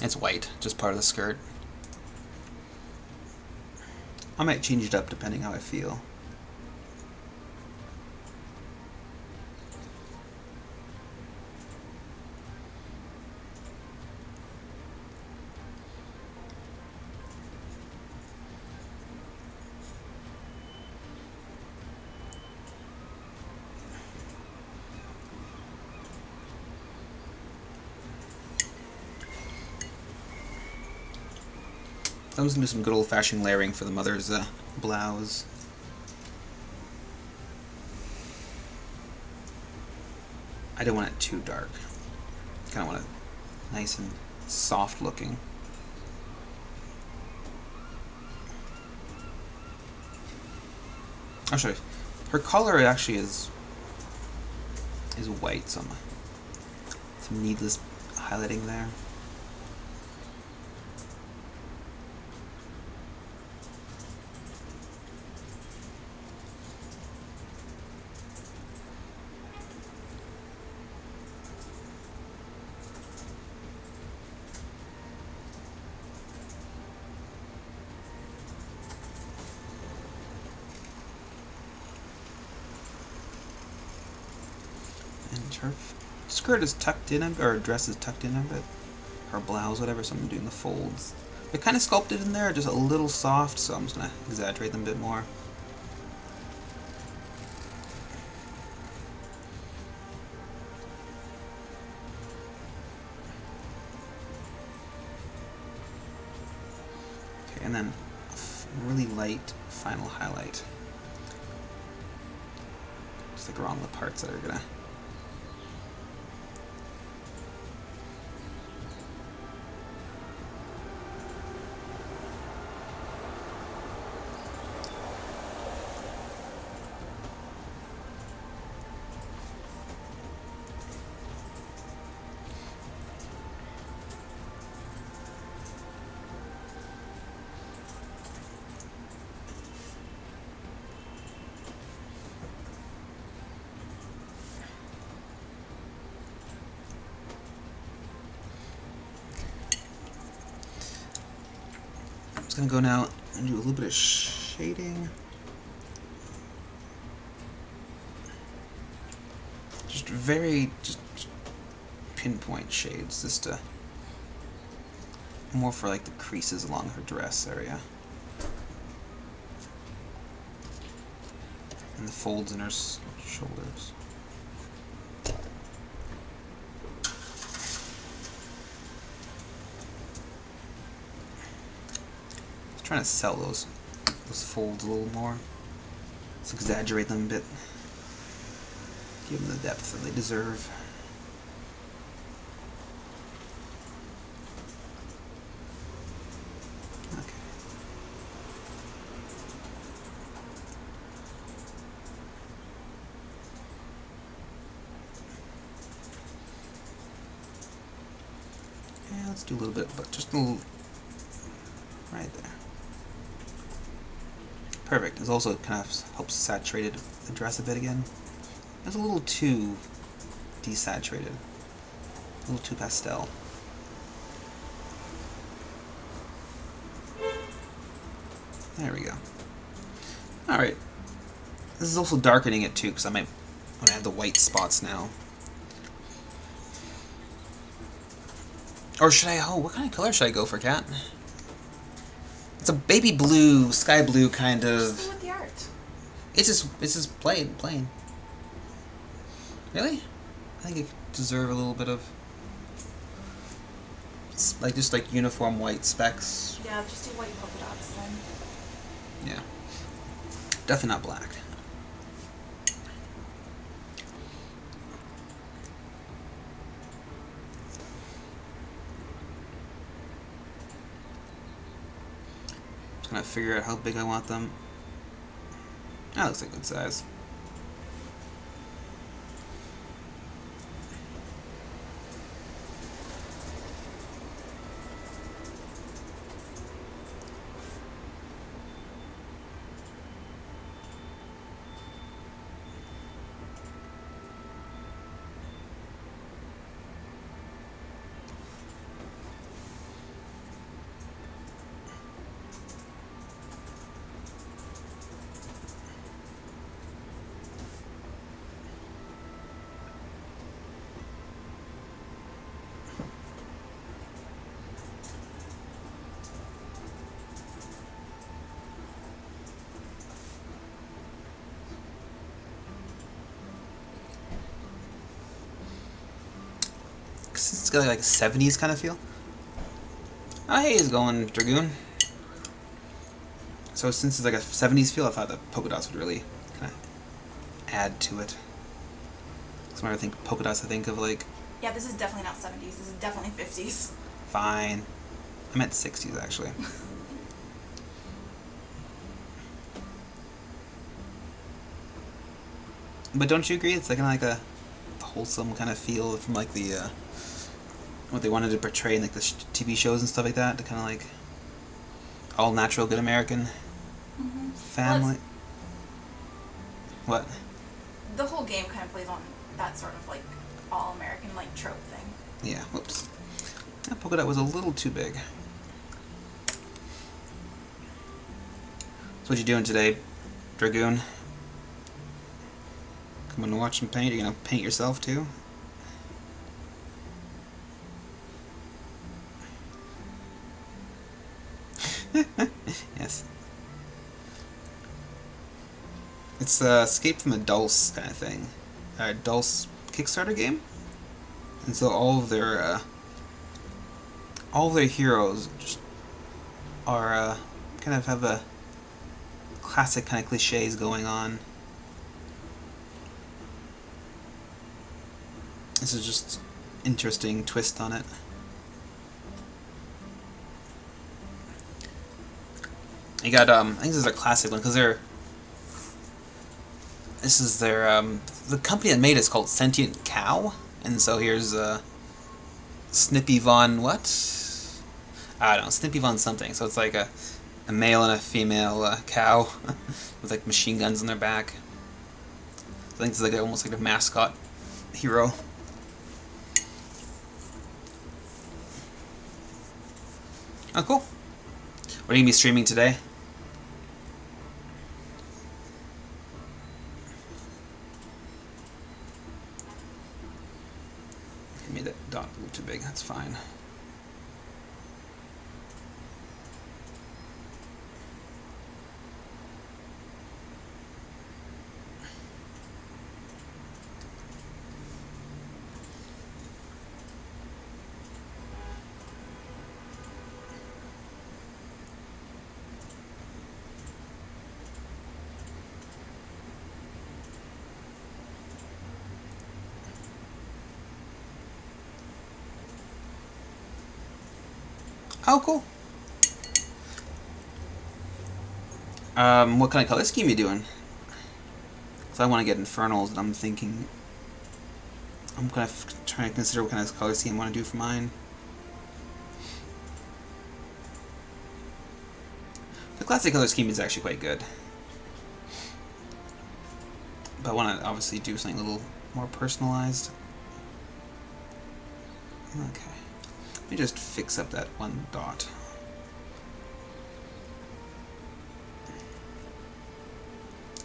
It's white, just part of the skirt. I might change it up depending how I feel. So I'm just gonna do some good old-fashioned layering for the mother's blouse. I don't want it too dark. Kind of want it nice and soft looking. I'll show you. Her collar actually is white, so some needless highlighting there. And her skirt is tucked in, or her dress is tucked in a bit. Her blouse, whatever, so I'm doing the folds. They're kind of sculpted in there, just a little soft, so I'm just going to exaggerate them a bit more. Okay, and then a really light final highlight. Just like around the parts that are going to... I'm just going to go now and do a little bit of shading. Just very pinpoint shades, just to more for like the creases along her dress area and the folds in her shoulders. Just trying to sell those folds a little more. Let's exaggerate them a bit. Give them the depth that they deserve. Okay. Yeah, let's do a little bit, but just a little right there. Perfect. It also kind of helps saturate the dress a bit again. It's a little too desaturated, a little too pastel. There we go. Alright. This is also darkening it too, because I might want to have the white spots now. Or should I, what kind of color should I go for, Kat? It's a baby blue, sky blue kind of... Just go with the art. It's just plain. Really? I think it could deserve a little bit of, like, just like uniform white specks. Yeah, just do white polka dots then. Yeah. Definitely not black. Just gonna figure out how big I want them. That looks like a good size. It's got like a 70s kind of feel. Oh, hey, he's going, Dragoon. So since it's like a 70s feel, I thought the polka dots would really kind of add to it. So when I think polka dots, I think of like... Yeah, this is definitely not 70s. This is definitely 50s. Fine. I meant 60s, actually. But don't you agree? It's like kind of like a wholesome kind of feel from like the what they wanted to portray in like the TV shows and stuff like that. The kind of like all natural, good American family. What? The whole game kind of plays on that sort of like all American like trope thing. Yeah. Whoops. That polka dot was a little too big. So what you doing today, Dragoon? Come on and watch him paint. Are you gonna paint yourself too? Yes. It's Escape from the Dulce kind of thing. Dulce Kickstarter game. And so all of their heroes just are kind of have a classic kind of cliches going on. This is just interesting twist on it. You got I think this is a classic one because this is their the company that made it is called Sentient Cow, and so here's Snippy Von what? I don't know, Snippy Von something. So it's like a male and a female cow with like machine guns on their back. I think it's like almost like a mascot hero. Oh, cool. What are you going to be streaming today? I made that dot a little too big. That's fine. Oh, cool. What kind of color scheme are you doing? Because I want to get Infernals, and I'm thinking... I'm kind of trying to consider what kind of color scheme I want to do for mine. The classic color scheme is actually quite good. But I want to obviously do something a little more personalized. Okay. Let me just fix up that one dot.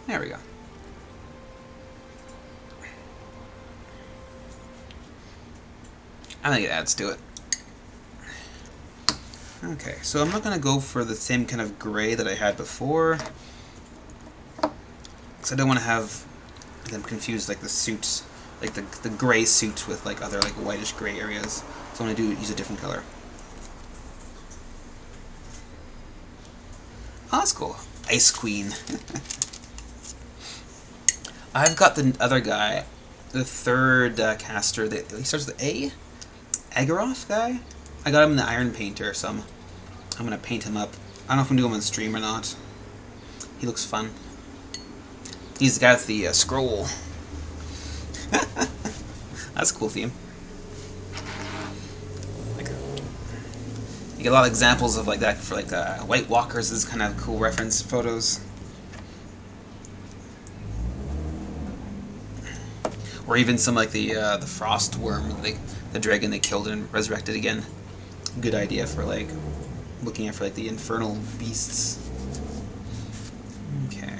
There we go. I think it adds to it. Okay, so I'm not going to go for the same kind of gray that I had before, because I don't want to have them confuse like the suits, like the gray suit with like other like whitish gray areas. So I'm going to use a different color. Oh, that's cool. Ice Queen. I've got the other guy, the third caster. He starts with A? Agaroth guy? I got him in the Iron Painter, so I'm going to paint him up. I don't know if I'm going to do him on stream or not. He looks fun. He's the guy with the scroll. That's a cool theme. You get a lot of examples of like that for like White Walkers is kind of cool reference photos. Or even some like the frost worm, the dragon they killed and resurrected again. Good idea for like looking at for like the infernal beasts. Okay.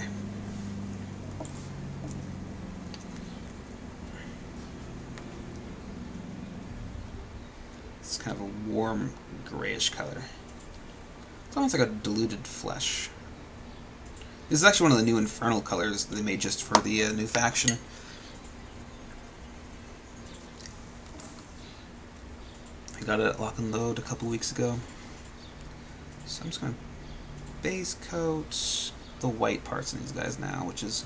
It's kind of a warm grayish color. It's almost like a diluted flesh. This is actually one of the new infernal colors that they made just for the new faction. I got it at Lock and Load a couple weeks ago. So I'm just going to base coat, the white parts in these guys now, which is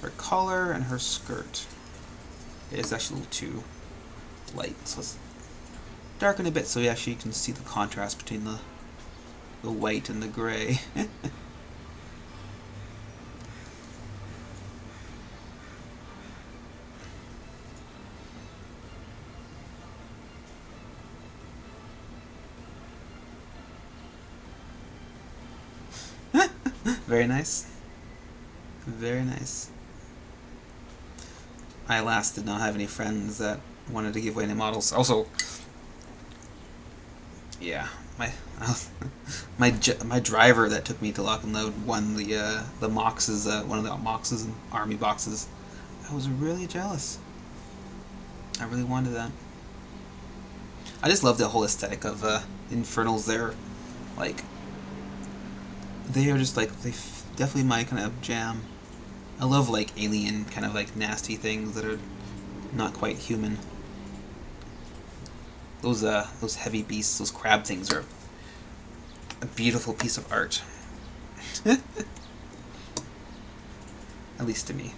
her collar and her skirt. It's actually a little too light, so let's darken a bit so you actually can see the contrast between the white and the gray. Very nice. Very nice. I last did not have any friends that wanted to give away any models. Also, yeah, my my driver that took me to Lock and Load won the Moxes, one of the Moxes and Army boxes. I was really jealous. I really wanted that. I just love the whole aesthetic of Infernals. Like they are just like definitely my kind of jam. I love like alien kind of like nasty things that are not quite human. Those heavy beasts, those crab things are a beautiful piece of art. At least to me.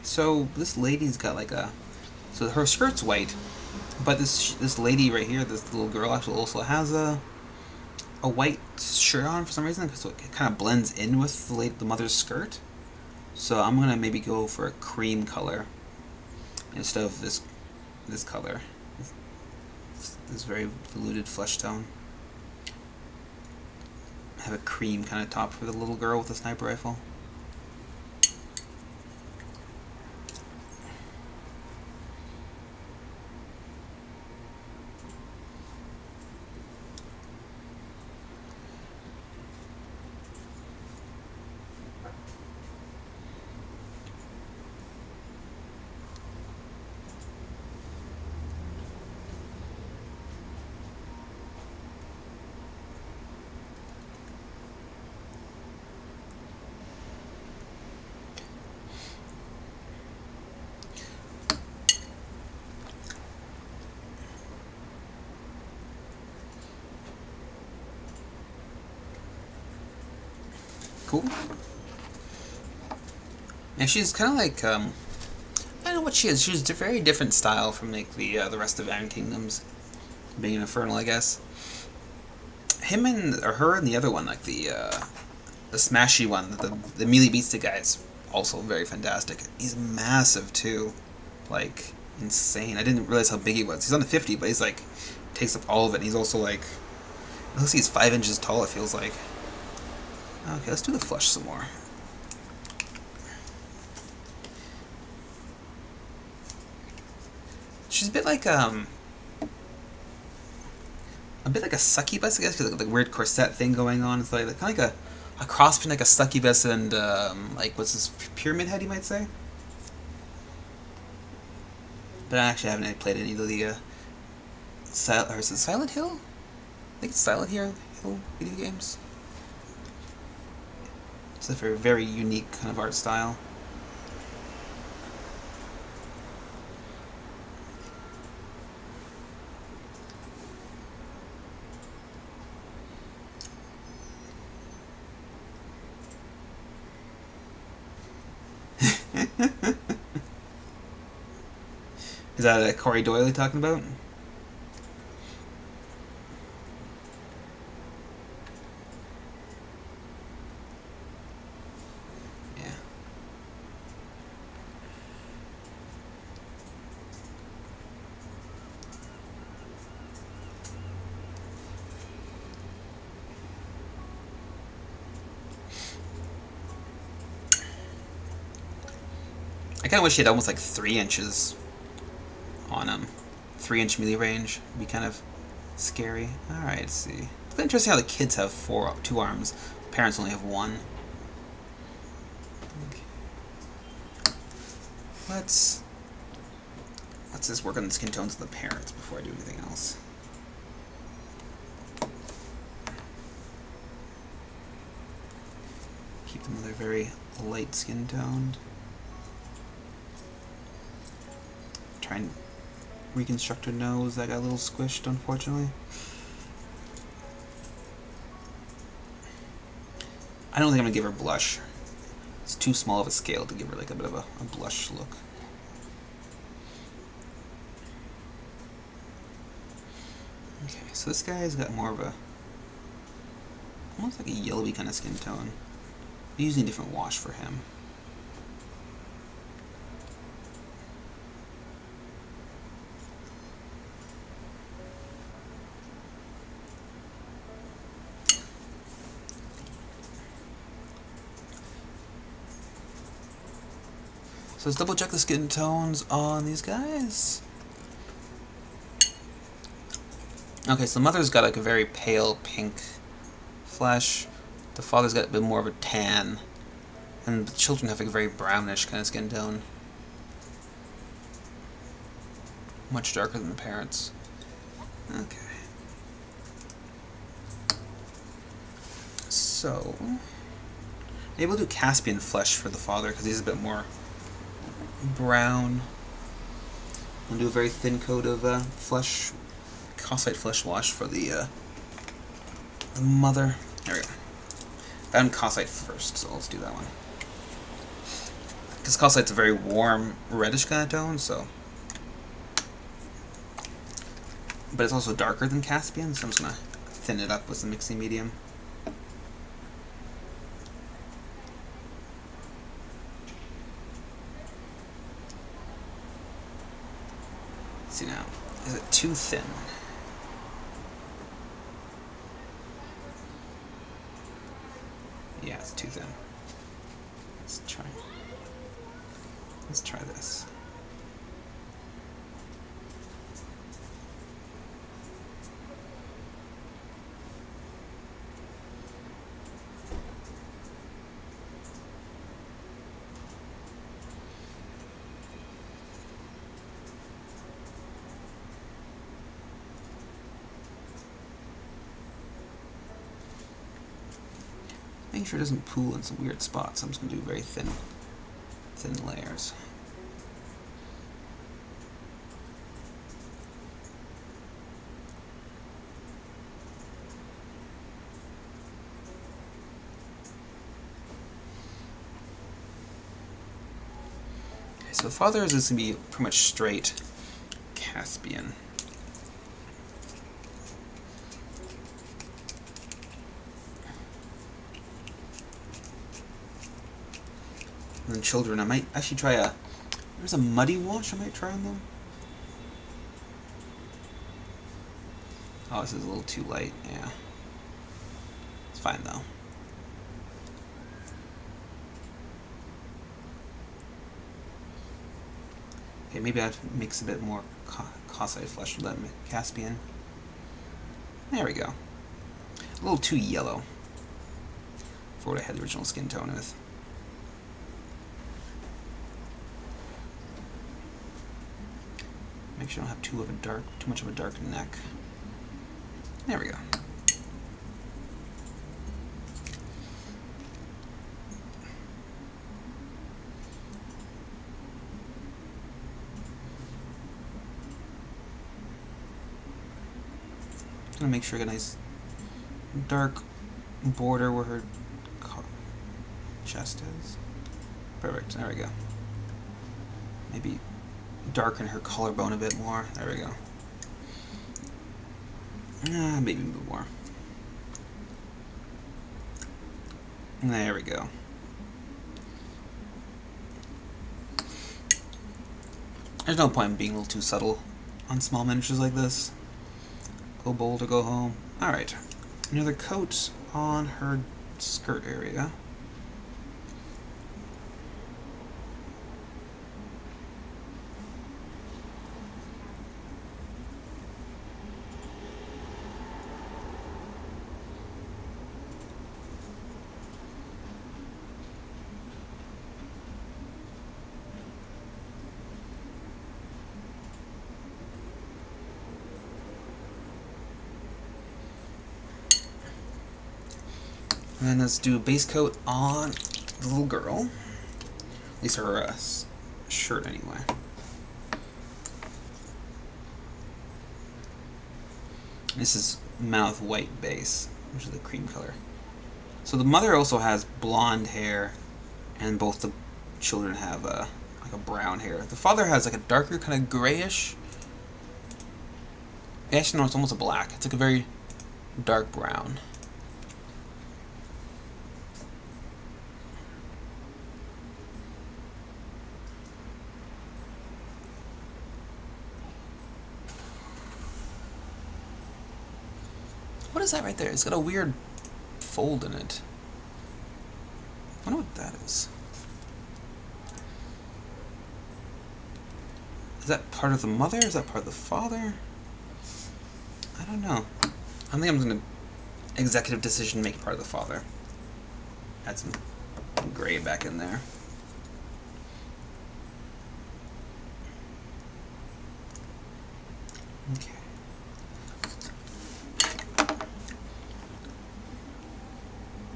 So this lady's got like so her skirt's white, but this lady right here, this little girl, actually also has a white shirt on for some reason, so it kind of blends in with the mother's skirt. So I'm gonna maybe go for a cream color instead of this color, this very diluted flesh tone. Have a cream kind of top for the little girl with the sniper rifle. Cool. And she's kind of like I don't know what she is. She's a very different style from like the rest of Iron Kingdoms, being an Infernal, I guess. Him and or her and the other one, like the smashy one, the melee beastie guy, is also very fantastic. He's massive too, like insane. I didn't realize how big he was. He's on the 50, but he's like takes up all of it. And he's also like, it looks like he's 5 inches tall. It feels like. Okay, let's do the flush some more. She's a bit like a succubus, I guess, because the weird corset thing going on. It's like kind of like a cross between like a succubus and like what's this, pyramid head, you might say. But I actually haven't played any of the or is it Silent Hill? I think it's Silent Hill video games. It's a very, very unique kind of art style. Is that Corey Doyle talking about? Yeah. I kind of wish he had almost like 3 inches on him. 3-inch melee range would be kind of scary. Alright, let's see. It's interesting how the kids have 2 arms. Parents only have 1. Okay. Let's just work on the skin tones of the parents before I do anything else. keep them they're very light skin toned. Try and reconstruct her nose. That got a little squished, unfortunately. I don't think I'm gonna give her blush. It's too small of a scale to give her like a bit of a blush look. Okay, so this guy's got more of a almost like a yellowy kind of skin tone. I'm using a different wash for him. So let's double check the skin tones on these guys. Okay, so the mother's got like a very pale pink flesh. The father's got a bit more of a tan. And the children have like a very brownish kind of skin tone. Much darker than the parents. Okay. So, maybe we'll do Caspian flesh for the father because he's a bit more brown. I'll do a very thin coat of flesh, calcite flesh wash for the mother. There we go. Found calcite first, so let's do that one. Because calcite's a very warm, reddish kind of tone, so. But it's also darker than Caspian, so I'm just going to thin it up with some mixing medium. Let's see now. Is it too thin? Yeah, it's too thin. Let's try this. Making sure it doesn't pool in some weird spots. I'm just going to do very thin layers. Okay, so the father's is going to be pretty much straight Caspian. And then children, I might actually try there's a muddy wash I might try on them. Oh, this is a little too light, yeah. It's fine though. Okay, maybe I'd mix a bit more calcite flesh with that Caspian. There we go. A little too yellow for what I had the original skin tone with. Make sure I don't have too much of a dark neck. There we go. I'm gonna make sure I get a nice dark border where her chest is. Perfect. There we go. Maybe darken her collarbone a bit more. There we go. Maybe a bit more. There we go. There's no point in being a little too subtle on small miniatures like this. Go bold or go home. Alright. Another coat on her skirt area. And then let's do a base coat on the little girl. At least her shirt, anyway. This is mouth white base, which is the cream color. So the mother also has blonde hair, and both the children have like a brown hair. The father has like a darker kind of grayish. Actually, no, it's almost a black. It's like a very dark brown. What is that right there? It's got a weird fold in it. I wonder what that is. Is that part of the mother? Is that part of the father? I don't know. I think I'm going to executive decision make part of the father. Add some gray back in there. Okay.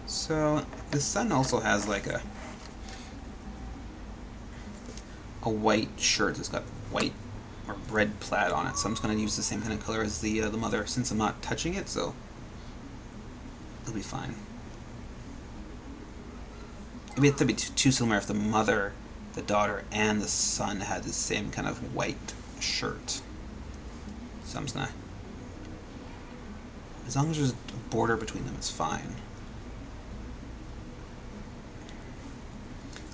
So the son also has like a white shirt that's got white or red plaid on it. So I'm just going to use the same kind of color as the mother since I'm not touching it. So it'll be fine. It'd be, too similar if the mother, the daughter, and the son had the same kind of white shirt. So I'm just gonna, as long as there's a border between them, it's fine.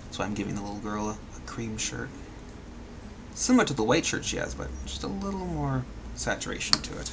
That's why I'm giving the little girl a cream shirt. Similar to the white shirt she has, but just a little more saturation to it.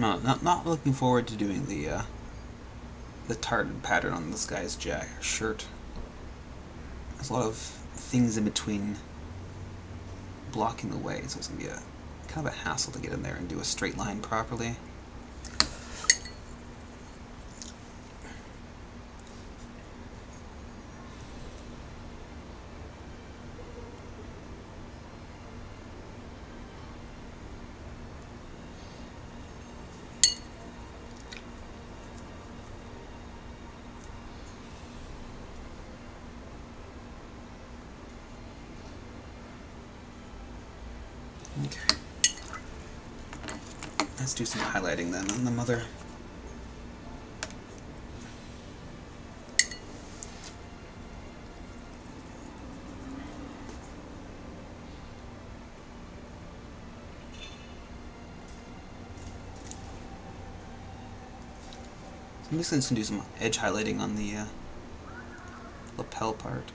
I'm not looking forward to doing the tartan pattern on this guy's shirt. There's a lot of things in between blocking the way, so it's gonna be a kind of a hassle to get in there and do a straight line properly. Okay. Let's do some highlighting then on the mother. So I'm just going to do some edge highlighting on the lapel part.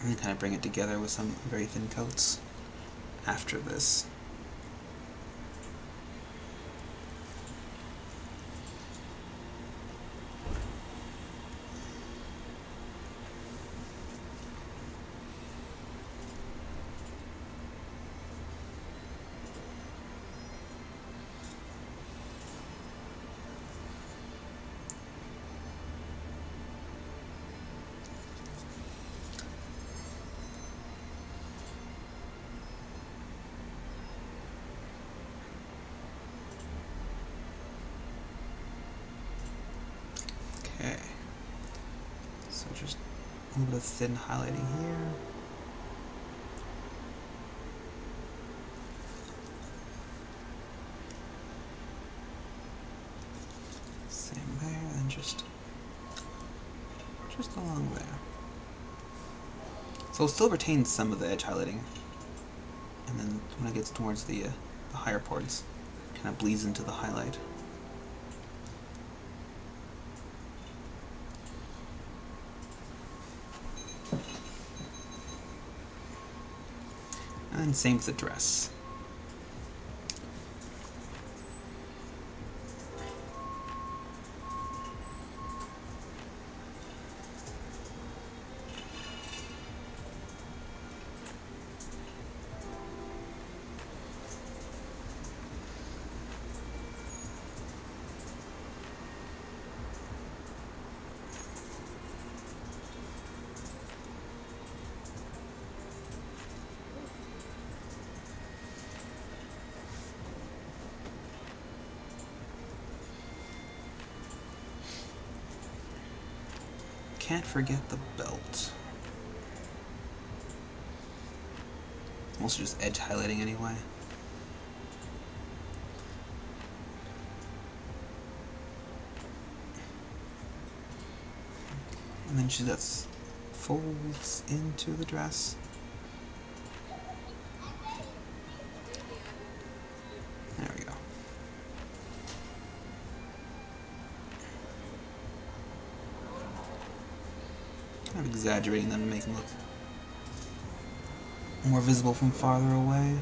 And then kind of bring it together with some very thin coats after this. Okay, so just a little bit of thin highlighting here. Same there, and just along there. So it'll still retain some of the edge highlighting, and then when it gets towards the higher parts, it kind of bleeds into the highlight. And same with the dress. Can't forget the belt. Also just edge highlighting anyway. And then she does folds into the dress. There we go. Kind of exaggerating them to make them look more visible from farther away.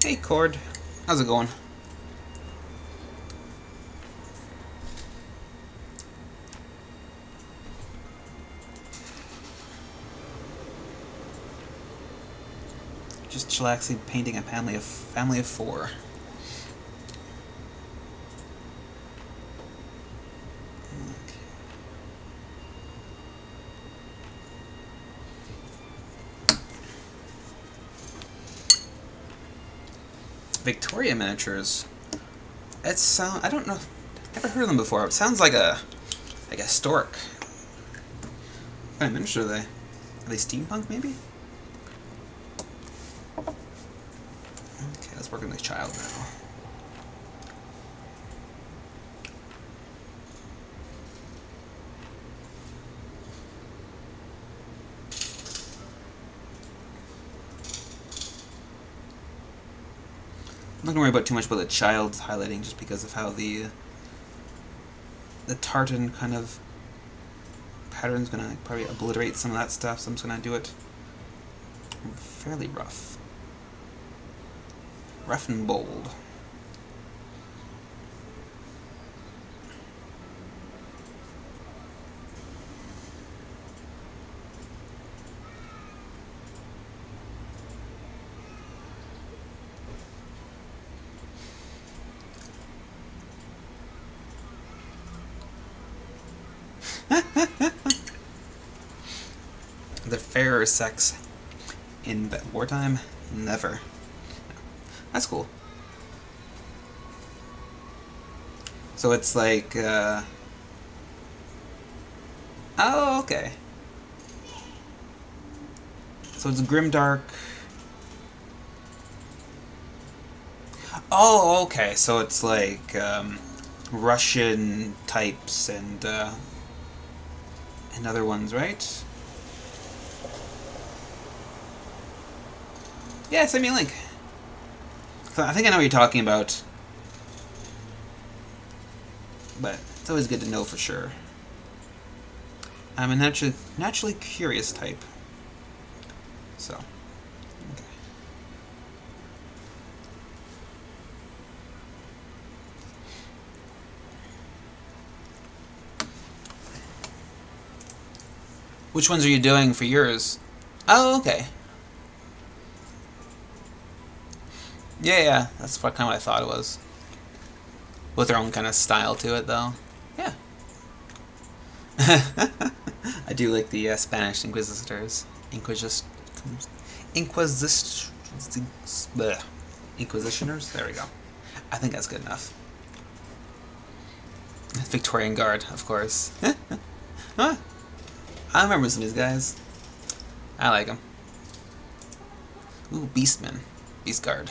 Hey Cord, how's it going? Just chillaxing, painting a family of 4. Victoria miniatures. It sound I don't know. Never heard of them before. It sounds like a stork. What kind of miniature are they? Are they steampunk maybe? Okay, let's work on the child now. I'm not gonna worry about too much about the child's highlighting just because of how the tartan kind of pattern's gonna probably obliterate some of that stuff, so I'm just gonna do it fairly rough. Rough and bold. The fairer sex in wartime? Never. That's cool. So it's like, oh, okay. So it's grimdark. Oh, okay. So it's like, Russian types and other ones, right? Yeah, send me a link. I think I know what you're talking about. But it's always good to know for sure. I'm a naturally curious type. So, okay. Which ones are you doing for yours? Oh, okay. Yeah, that's kind of what I thought it was. With their own kind of style to it, though. Yeah. I do like the Spanish Inquisitors. Inquisitioners? There we go. I think that's good enough. Victorian Guard, of course. Huh? I remember some of these guys. I like them. Ooh, Beastman. Beast Guard.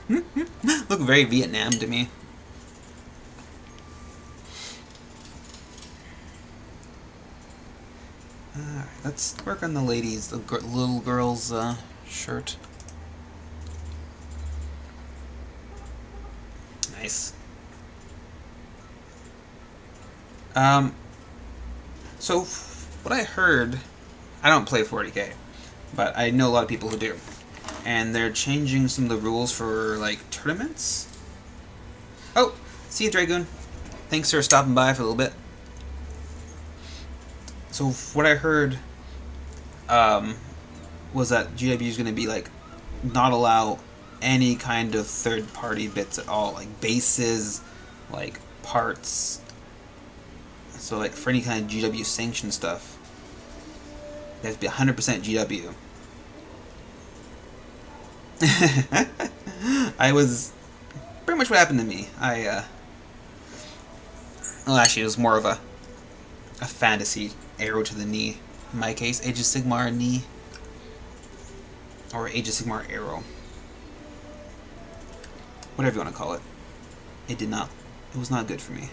Look very Vietnam to me. Alright, let's work on the ladies, the little girl's shirt. Nice. So what I heard, I don't play 40k, but I know a lot of people who do, and they're changing some of the rules for like tournaments. Oh, see you, Dragoon. Thanks for stopping by for a little bit. So what I heard was that GW is going to be like not allow any kind of third-party bits at all, like bases, like parts. So like for any kind of GW sanctioned stuff, it has to be 100% GW. I was pretty much what happened to me. Well, actually, it was more of a fantasy arrow to the knee. In my case, Age of Sigmar knee, or Age of Sigmar arrow, whatever you want to call it. It was not good for me.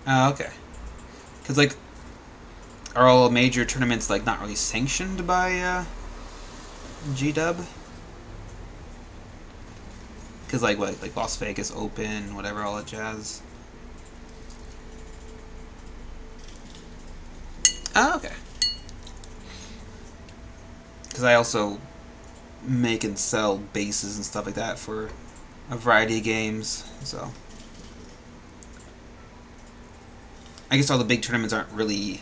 Okay. Because, like, are all major tournaments, like, not really sanctioned by, G-Dub? Because, like, what, like, Las Vegas Open, whatever, all that jazz? Oh, okay. Because I also make and sell bases and stuff like that for a variety of games, so... I guess all the big tournaments aren't really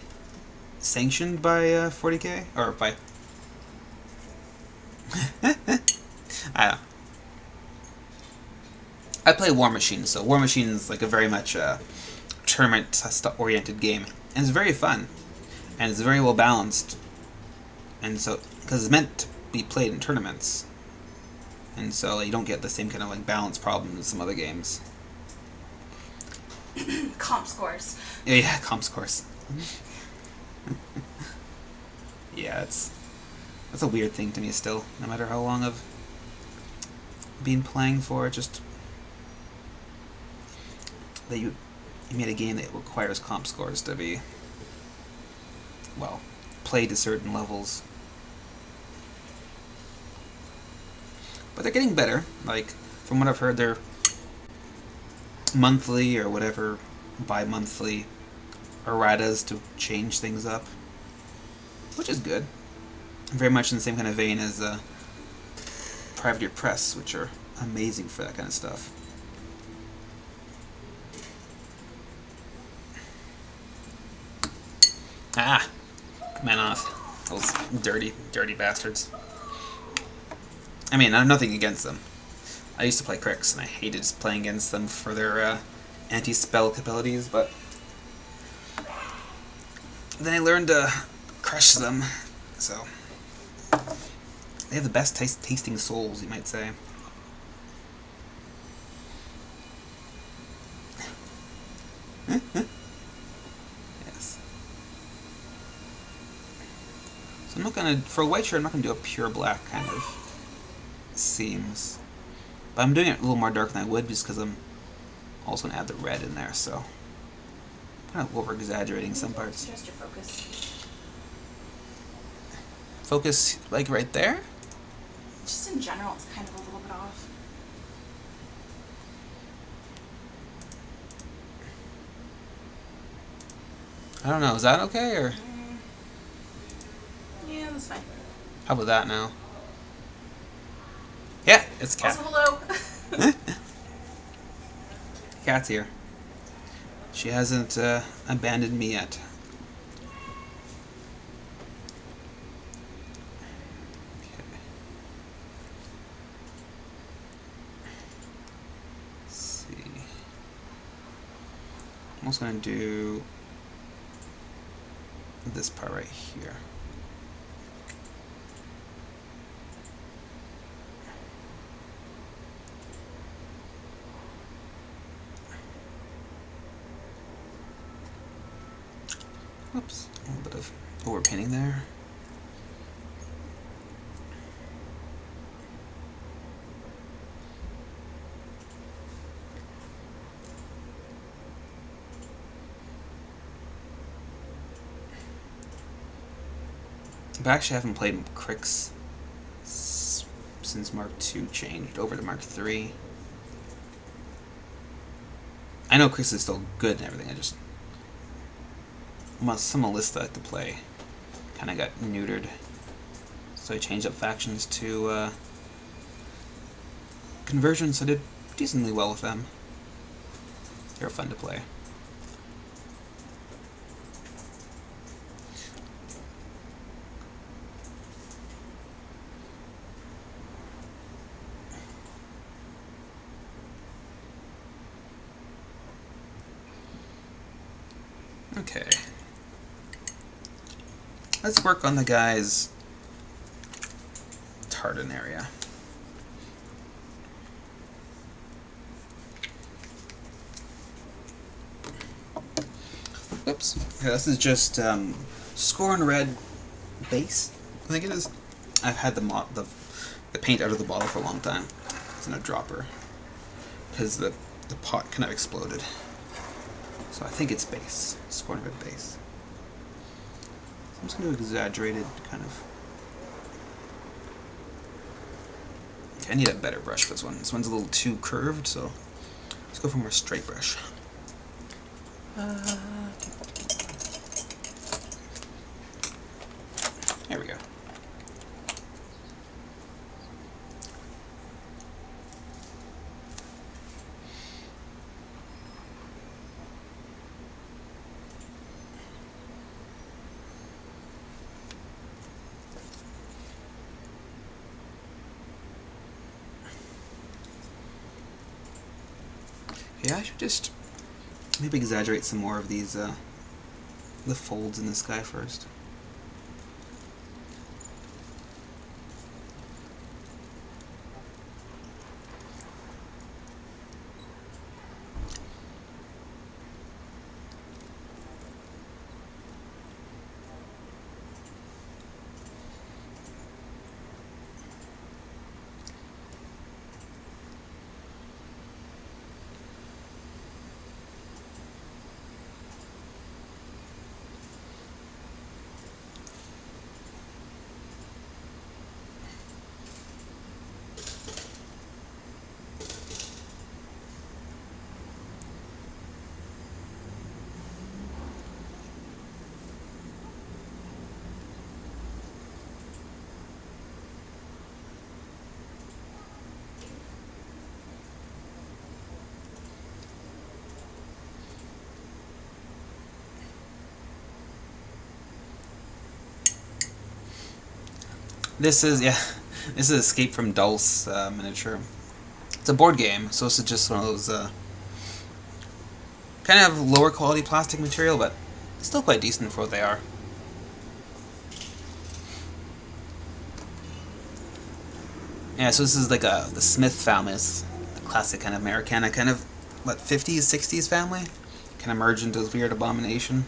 sanctioned by 40k, or by... I don't know. I play War Machine, so War Machine is like a very much tournament-oriented game, and it's very fun, and it's very well balanced, and so because it's meant to be played in tournaments, and so like, you don't get the same kind of like balance problems as some other games. Comp scores. Yeah, comp scores. Yeah, that's a weird thing to me still. No matter how long I've been playing for, just that you made a game that requires comp scores to be, well, played to certain levels. But they're getting better. Like, from what I've heard, they're monthly or whatever, bi-monthly erratas to change things up, which is good. Very much in the same kind of vein as Privateer Press, which are amazing for that kind of stuff. Ah! Man off. Those dirty, dirty bastards. I mean, I have nothing against them. I used to play Cricks, and I hated playing against them for their anti-spell abilities, but then I learned to crush them, so they have the best tasting souls, you might say. Yes. So I'm not gonna, for a white shirt, I'm not gonna do a pure black kind of seams. But I'm doing it a little more dark than I would just because I'm also going to add the red in there, so I'm kind of over-exaggerating some parts. Just your focus. Focus, like, right there? Just in general, it's kind of a little bit off. I don't know, is that okay, or? Yeah, that's fine. How about that now? Yeah, it's Cat. Also, hello. Cat's here. She hasn't abandoned me yet. Okay. Let's see. I'm also going to do this part right here. Oops, a little bit of overpainting there. But I actually haven't played Crix since Mark II changed over to Mark III. I know Crix is still good and everything, I just... some of the lists I like to play kind of got neutered. So I changed up factions to conversions, so I did decently well with them. They were fun to play. Okay. Let's work on the guy's Tartan area. Oops. Okay, this is just score in red base. I think it is. I've had the paint out of the bottle for a long time. It's in a dropper because the pot kind of exploded. So I think it's base. Score in red base. So I'm just going to exaggerate it, kind of. Okay, I need a better brush for this one. This one's a little too curved, so let's go for a more straight brush. There we go. Yeah, I should just maybe exaggerate some more of these, the folds in this guy first. This is, yeah, this is Escape from Dulce miniature. It's a board game, so this is just one of those kind of lower quality plastic material, but still quite decent for what they are. Yeah, so this is like the Smith family. It's the classic kind of Americana, kind of, what, 50s, 60s family? Kind of merged into this weird abomination.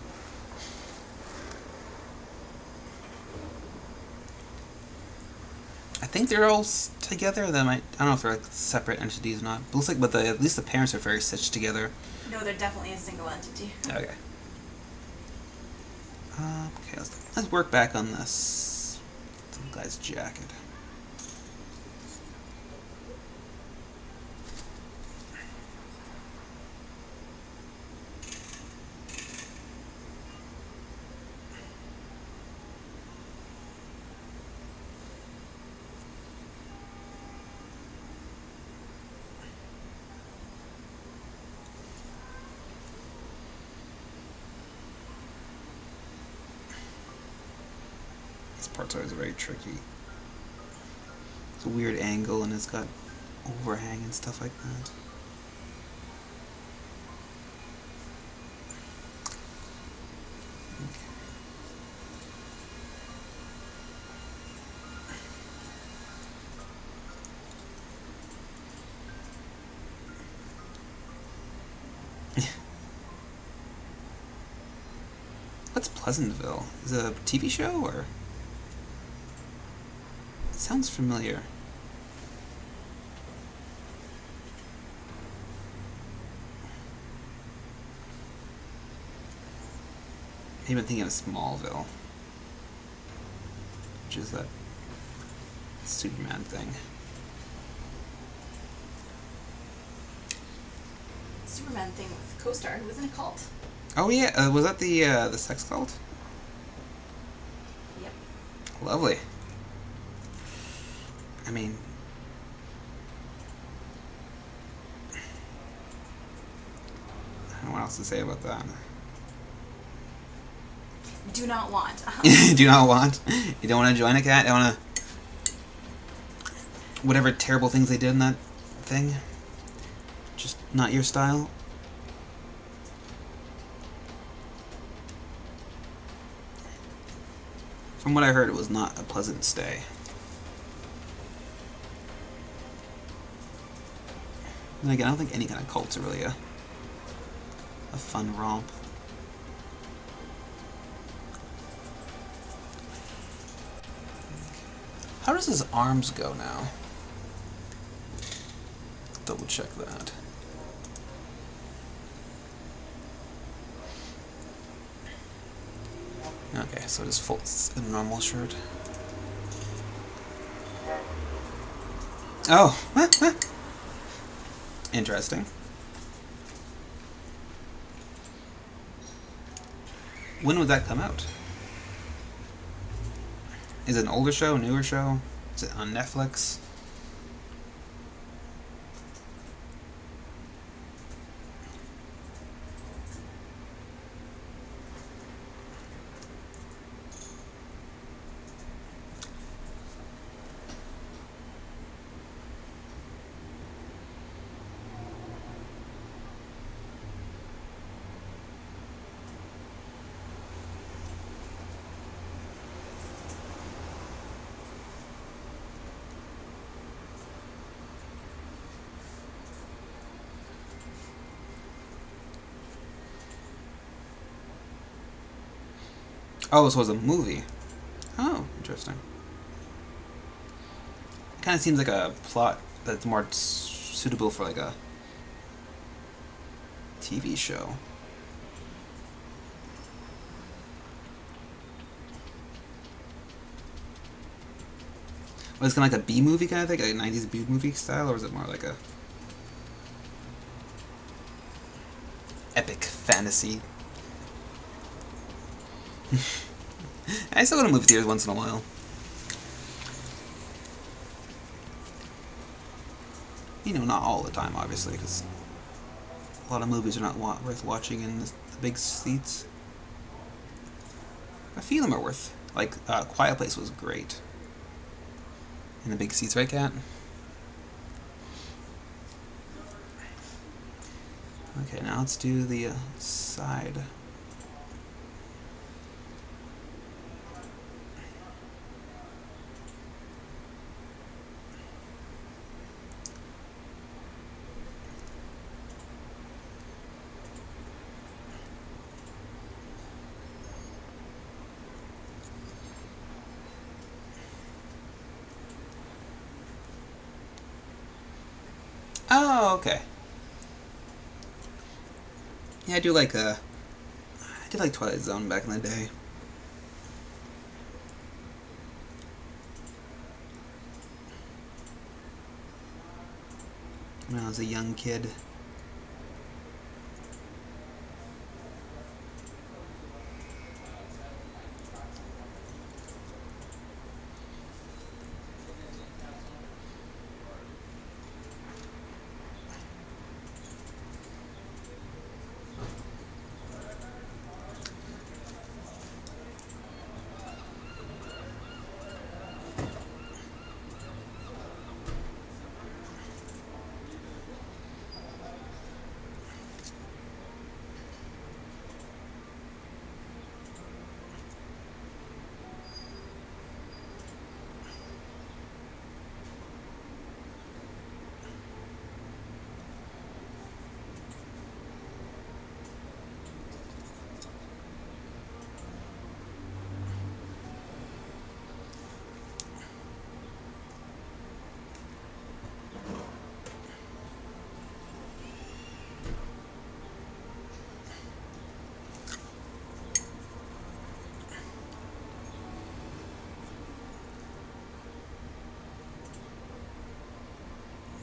I think they're all together. They might, I don't know if they're like separate entities or not. But it looks like, but at least the parents are very stitched together. No, they're definitely a single entity. Okay. Okay, let's work back on this guy's jacket. This part's always very tricky. It's a weird angle and it's got overhang and stuff like that. What's Pleasantville? Is it a TV show or? It sounds familiar. Maybe I'm thinking of Smallville, which is that Superman thing. Superman thing with co-star who was in a cult. Oh yeah, was that the sex cult? Yep. Lovely. I mean, I don't know what else to say about that. Do not want. Do you not want? You don't want to join a cat? You want to... Whatever terrible things they did in that thing? Just not your style? From what I heard, it was not a pleasant stay. And again, I don't think any kind of cults are really a fun romp. How does his arms go now? Double check that. Okay, so just full a normal shirt. Oh, interesting. When would that come out? Is it an older show, newer show? Is it on Netflix? Oh, this was a movie. Oh, interesting. It kind of seems like a plot that's more suitable for like a TV show. Was it kind of like a B movie kind of thing, like a 90s B movie style, or was it more like a epic fantasy? I still go to movie theaters once in a while. You know, not all the time, obviously, because a lot of movies are not worth watching in the big seats. A few of them are worth. Like, Quiet Place was great. In the big seats, right, Kat? Okay, now let's do the side. Oh, okay. Yeah, I did like Twilight Zone back in the day. When I was a young kid.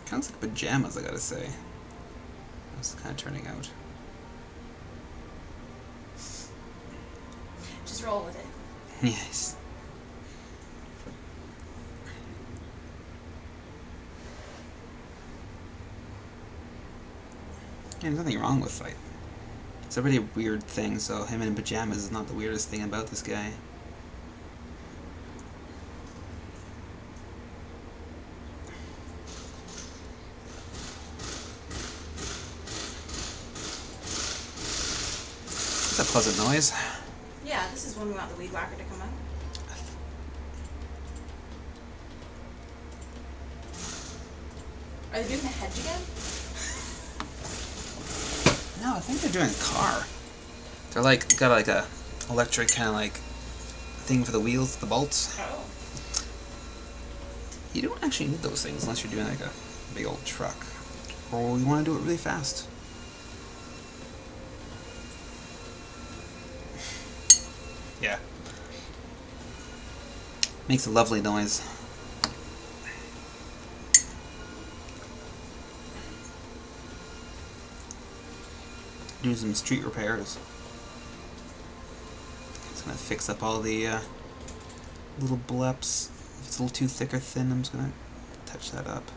Kind of looks like pajamas, I gotta say. That's kind of turning out. Just roll with it. Yes. Yeah, there's nothing wrong with like. It's a really weird thing, so him in pajamas is not the weirdest thing about this guy. It's a pleasant noise. Yeah, this is when we want the weed whacker to come out. Are they doing the hedge again? No, I think they're doing a car. They're like got like a electric kind of like thing for the wheels, the bolts. Oh. You don't actually need those things unless you're doing like a big old truck, or you want to do it really fast. Yeah. Makes a lovely noise. Do some street repairs. Just gonna fix up all the little bleps. If it's a little too thick or thin, I'm just gonna touch that up.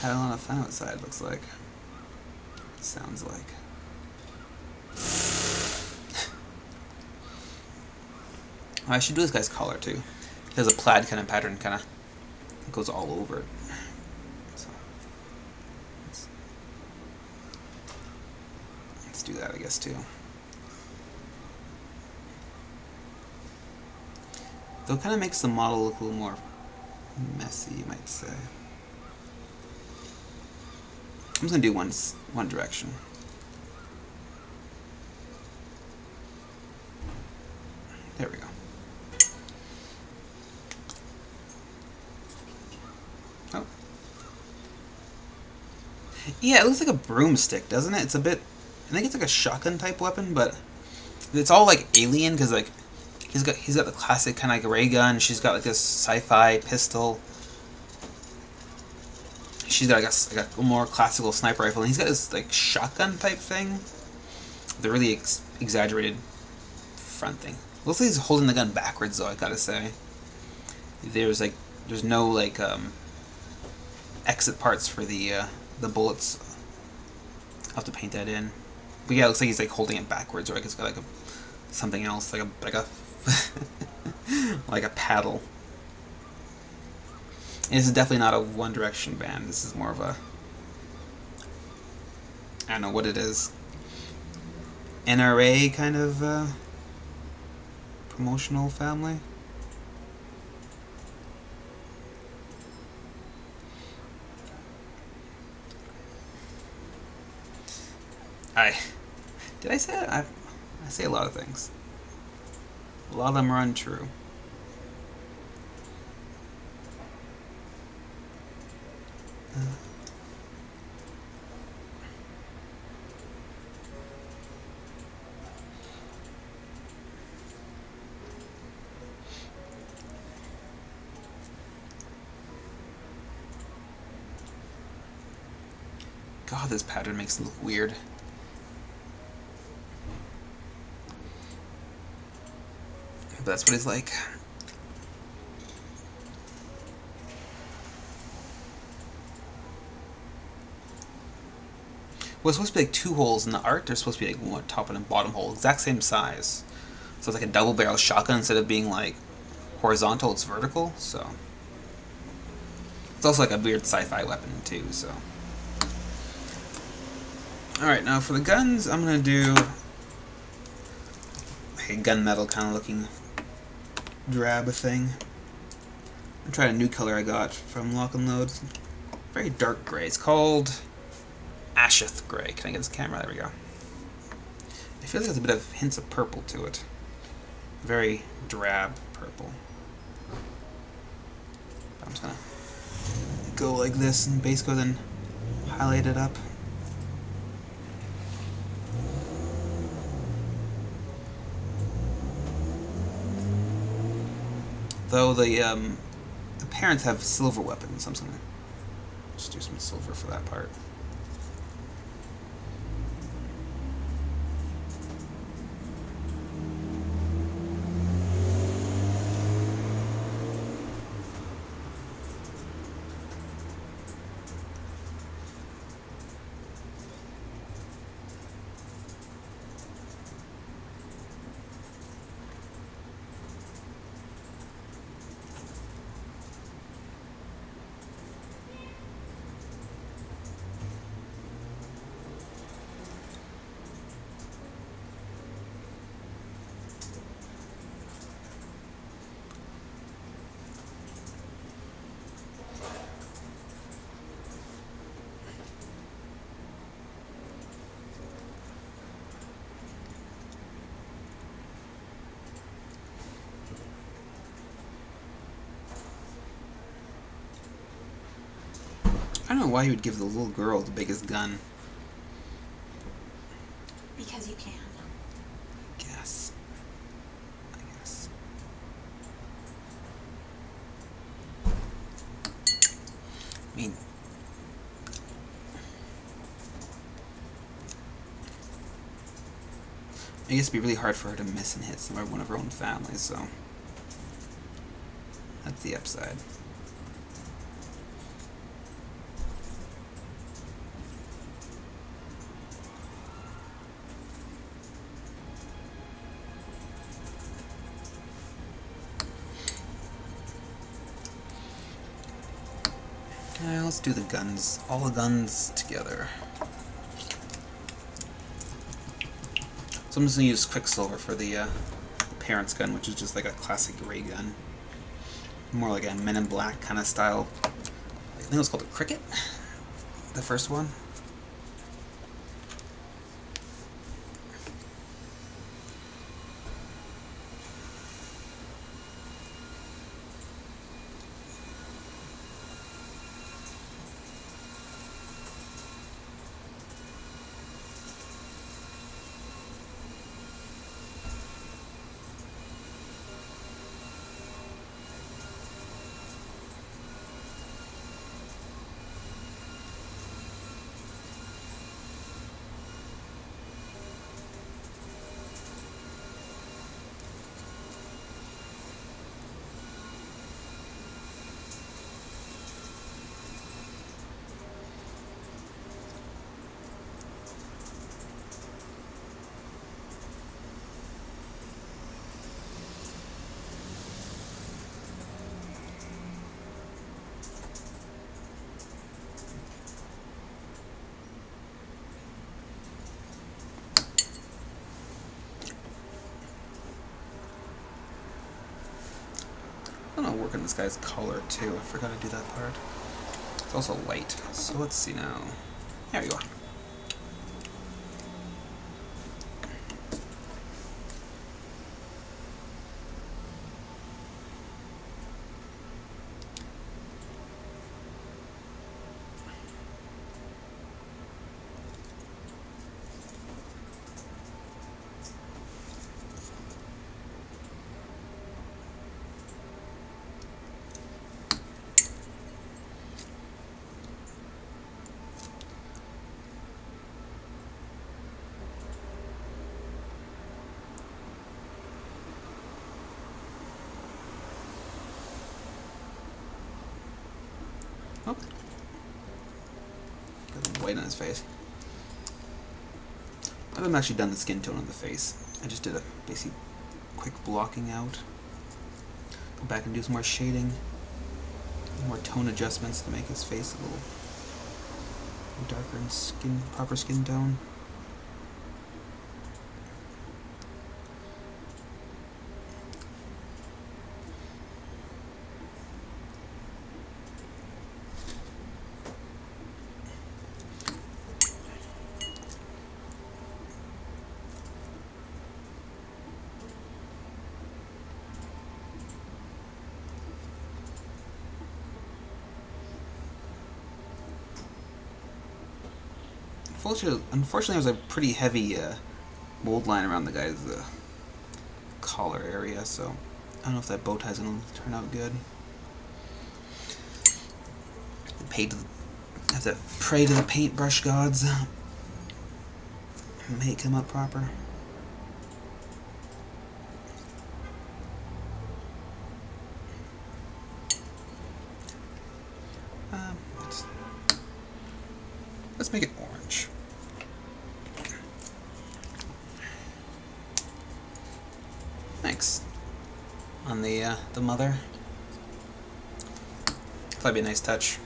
Had a lot of fun outside, looks like. Sounds like. Oh, I should do this guy's collar too. There's a plaid kind of pattern, kind of goes all over it. So, let's do that, I guess, too. Though it kind of makes the model look a little more messy, you might say. I'm just gonna do one direction. There we go. Oh. Yeah, it looks like a broomstick, doesn't it? It's a bit. I think it's like a shotgun type weapon, but it's all like alien because like he's got the classic kind of like ray gun. She's got like this sci-fi pistol. She's got like a more classical sniper rifle, and he's got this like shotgun type thing. The really exaggerated front thing. Looks like he's holding the gun backwards, though. I gotta say, there's no like exit parts for the bullets. I'll have to paint that in. But yeah, it looks like he's like holding it backwards, or like it's got like something else, like a like a paddle. And this is definitely not a One Direction band. This is more of a, I don't know what it is, NRA kind of promotional family. Did I say that? I say a lot of things. A lot of them are untrue. God, this pattern makes it look weird. But that's what it's like. Well, it's supposed to be like two holes in the art. There's supposed to be like one top and a bottom hole, exact same size. So it's like a double barrel shotgun instead of being like horizontal, it's vertical. So it's also like a weird sci-fi weapon too. So all right, now for the guns, I'm gonna do like a gunmetal kind of looking drab thing. I'm trying a new color I got from Lock and Load. very dark gray. It's called Asheth Gray. Can I get this camera? There we go. I feel like there's a bit of hints of purple to it. Very drab purple. I'm just gonna go like this and base coat and highlight it up. Though the parents have silver weapons, so I'm just gonna just do some silver for that part. I don't know why you would give the little girl the biggest gun. Because you can. I guess. I mean, I guess it'd be really hard for her to miss and hit one of her own family, so that's the upside. Let's do the guns, all the guns together. So I'm just going to use Quicksilver for the parent's gun, which is just like a classic ray gun. More like a Men in Black kind of style. I think it was called a Cricket, the first one. I'm gonna work on this guy's collar too. I forgot to do that part. It's also white. So let's see now. There we go. Oh. Got some white on his face. I haven't actually done the skin tone on the face. I just did a basic quick blocking out. Go back and do some more shading. More tone adjustments to make his face a little darker and proper skin tone. Unfortunately, there's a pretty heavy mold line around the guy's collar area, so I don't know if that bow tie's gonna turn out good. Have to pray to the paintbrush gods. Make him up proper. Let's make it orange. Thanks. On the mother. That'd be a nice touch.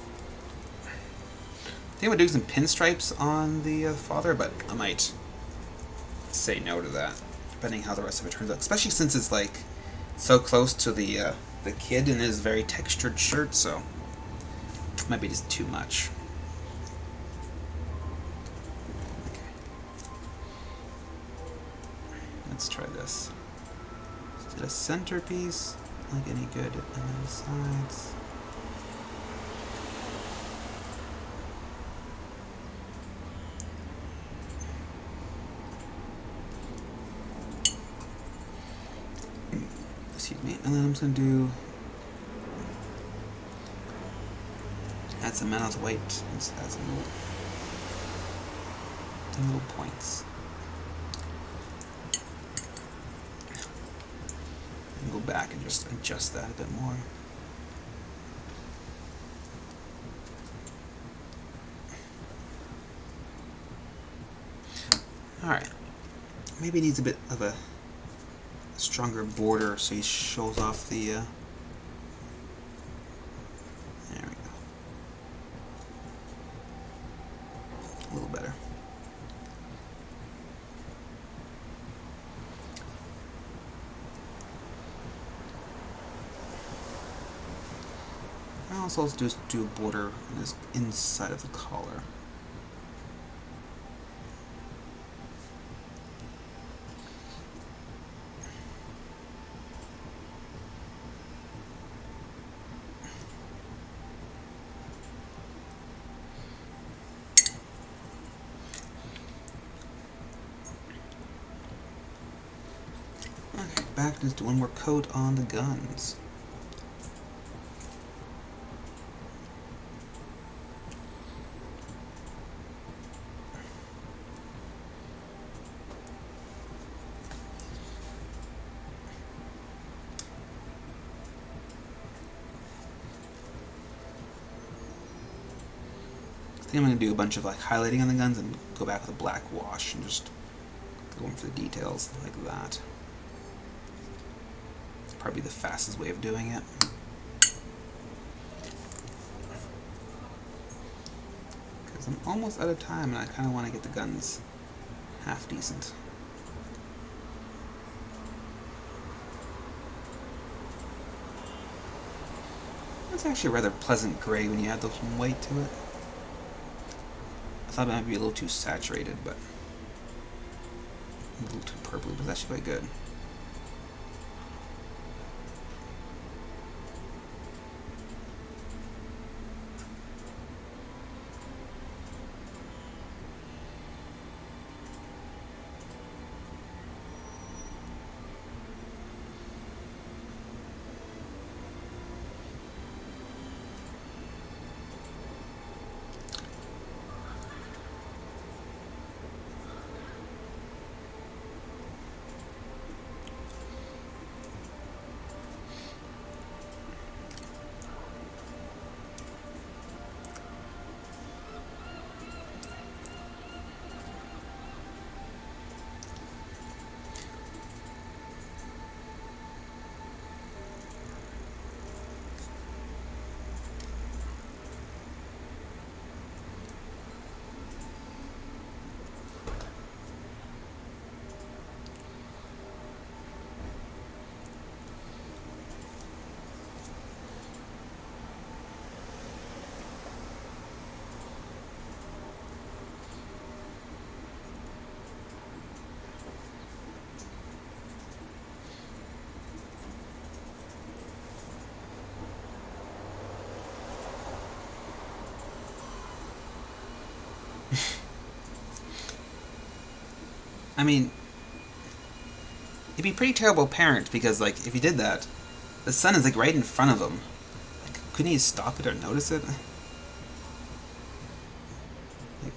I think I'm gonna do some pinstripes on the father, but I might say no to that, depending how the rest of it turns out. Especially since it's like so close to the kid in his very textured shirt, so it might be just too much. Let's try this. Is it a centerpiece? Like any good on the sides? Excuse me. And then I'm just gonna do add some Mannose white. Let's add some little points. And go back and just adjust that a bit more. Alright. Maybe it needs a bit of a stronger border so he shows off the there we go. A little better. And also let's just do a border on this inside of the collar. Okay, back to just one more coat on the guns. I think I'm going to do a bunch of like highlighting on the guns and go back with a black wash and just go in for the details like that. It's probably the fastest way of doing it. Because I'm almost out of time and I kind of want to get the guns half decent. It's actually a rather pleasant gray when you add some white to it. I thought it might be a little too saturated, but a little too purpley, but it's actually quite good. I mean, he'd be a pretty terrible parent because, like, if he did that, the sun is like right in front of him. Like, couldn't he stop it or notice it? Like,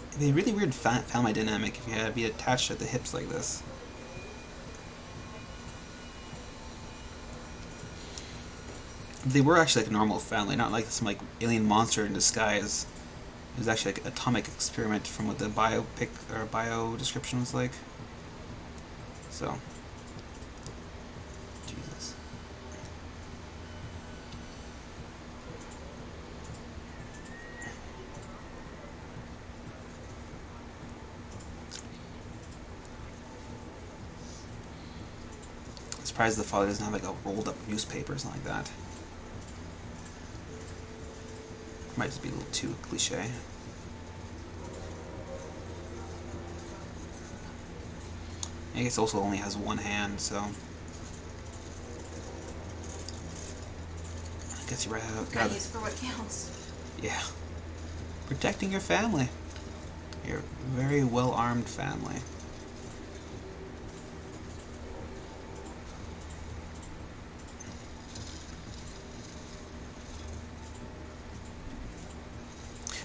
it'd be a really weird family dynamic if you had to be attached at the hips like this. They were actually like a normal family, not like some like alien monster in disguise. It was actually like an atomic experiment from what the biopic or bio description was like. So, Jesus. I'm surprised the father doesn't have like a rolled up newspaper or something like that. Might just be a little too cliche. I guess also only has one hand, so I guess you Gotta use it for what counts. Yeah. Protecting your family. Your very well armed family.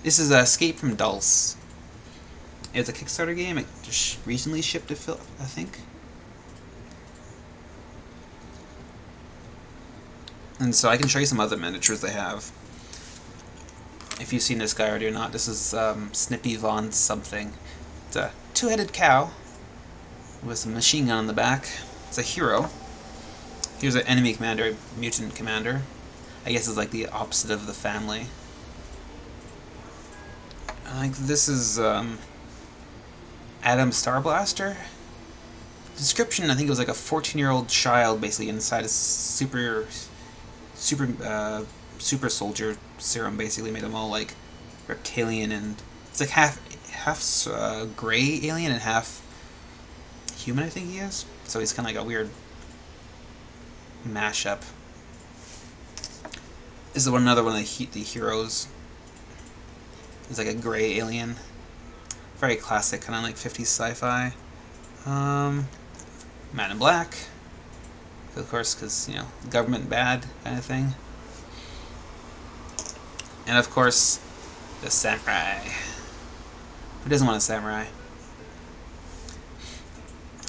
This is Escape from Dulce. It's a Kickstarter game. It just recently shipped to Phil, I think. And so I can show you some other miniatures they have. If you've seen this guy already or not, this is Snippy Von something. It's a two-headed cow with a machine gun on the back. It's a hero. Here's an enemy commander, a mutant commander. I guess it's like the opposite of the family. This is Adam Starblaster. Description, I think it was like a 14-year-old child basically inside a super soldier serum basically made them all like reptilian, and it's like half gray alien and half human, I think he is. So he's kind of like a weird mashup. This is another one of the heroes. It's like a gray alien. Very classic, kind of like 50s sci-fi. Man in Black. Of course, because, you know, government bad kind of thing. And of course, the samurai. Who doesn't want a samurai?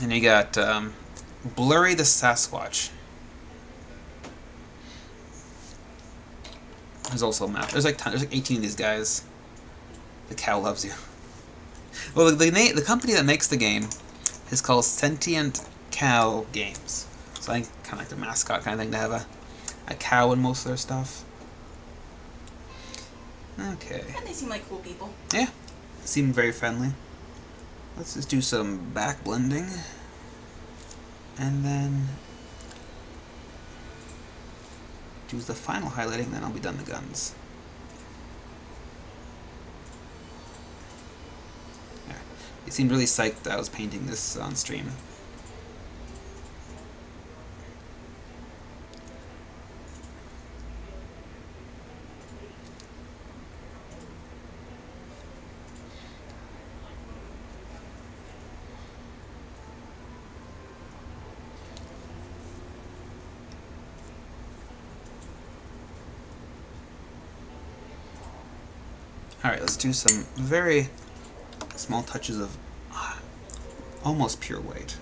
And you got Blurry the Sasquatch. There's also a map. There's like 18 of these guys. The cow loves you. Well, the company that makes the game is called Sentient Cow Games. So I think kind of like the mascot kind of thing to have a cow in most of their stuff. Okay. And they seem like cool people. Yeah, seem very friendly. Let's just do some back blending, and then do the final highlighting. Then I'll be done the guns. Yeah. He seemed really psyched that I was painting this on stream. Alright, let's do some very small touches of almost pure white.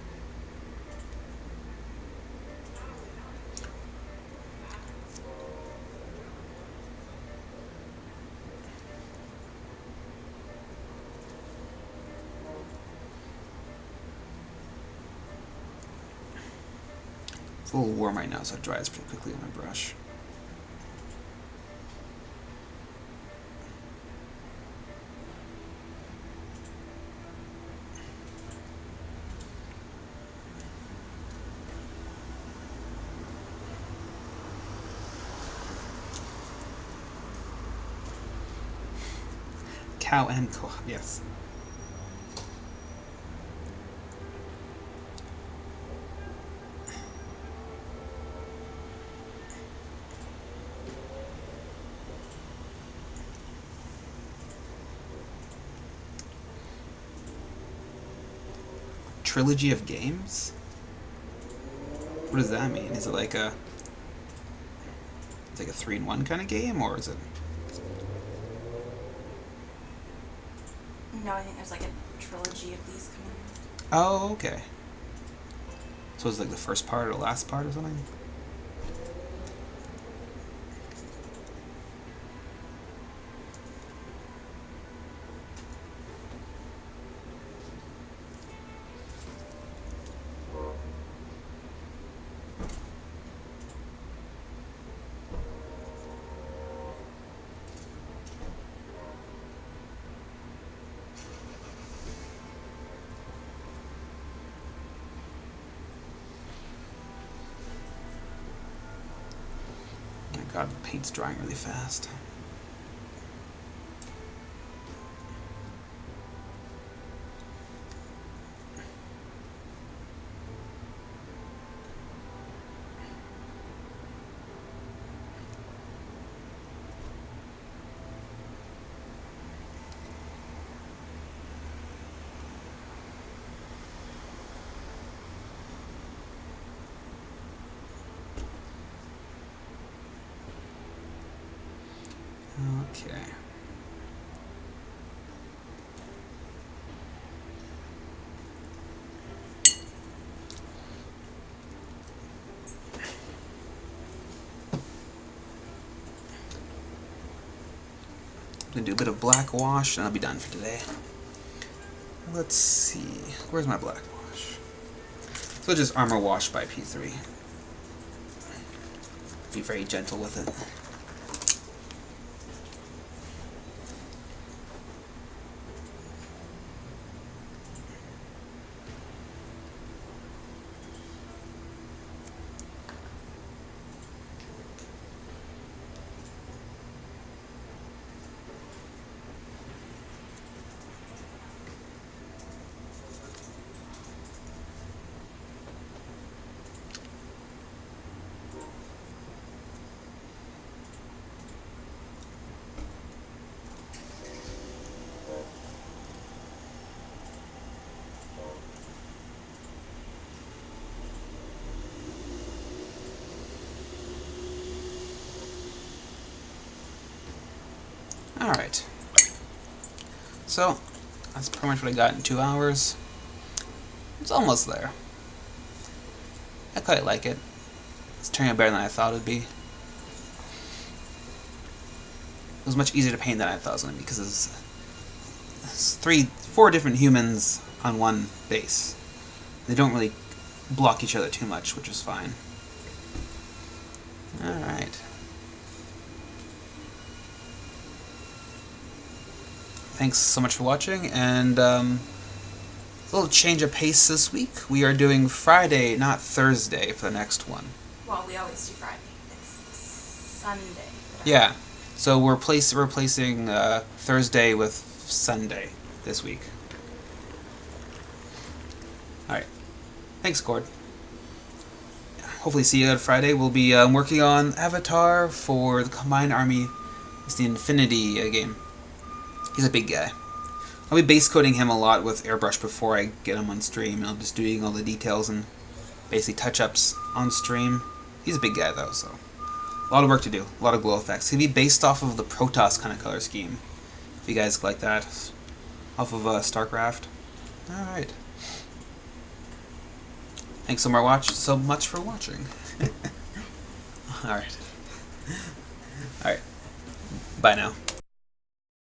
It's a little warm right now, so it dries pretty quickly on my brush. Cow and co-op, yes. trilogy of games? What does that mean? Is it like a... It's like a 3-in-1 kind of game, or is it... No, I think there's like a trilogy of these coming. Oh, okay. So it's like the first part or the last part or something? God, the paint's drying really fast. Okay. I'm gonna do a bit of black wash and I'll be done for today. Let's see. Where's my black wash? So just armor wash by P3. Be very gentle with it. Alright. So, that's pretty much what I got in 2 hours. It's almost there. I quite like it. It's turning out better than I thought it would be. It was much easier to paint than I thought it was going to be because it's 4 different humans on one base. They don't really block each other too much, which is fine. Alright. Thanks so much for watching, and a little change of pace this week. We are doing Friday, not Thursday, for the next one. Well, we always do Friday. It's Sunday. Yeah, so we're replacing Thursday with Sunday this week. Alright. Thanks, Cord. Hopefully see you on Friday. We'll be working on Avatar for the Combined Army. It's the Infinity game. He's a big guy. I'll be base coating him a lot with airbrush before I get him on stream, and I'll just doing all the details and basically touch-ups on stream. He's a big guy though, so a lot of work to do, a lot of glow effects. He'll be based off of the Protoss kind of color scheme, if you guys like that, off of StarCraft. Alright. Thanks so much for watching. Alright. Alright. Bye now.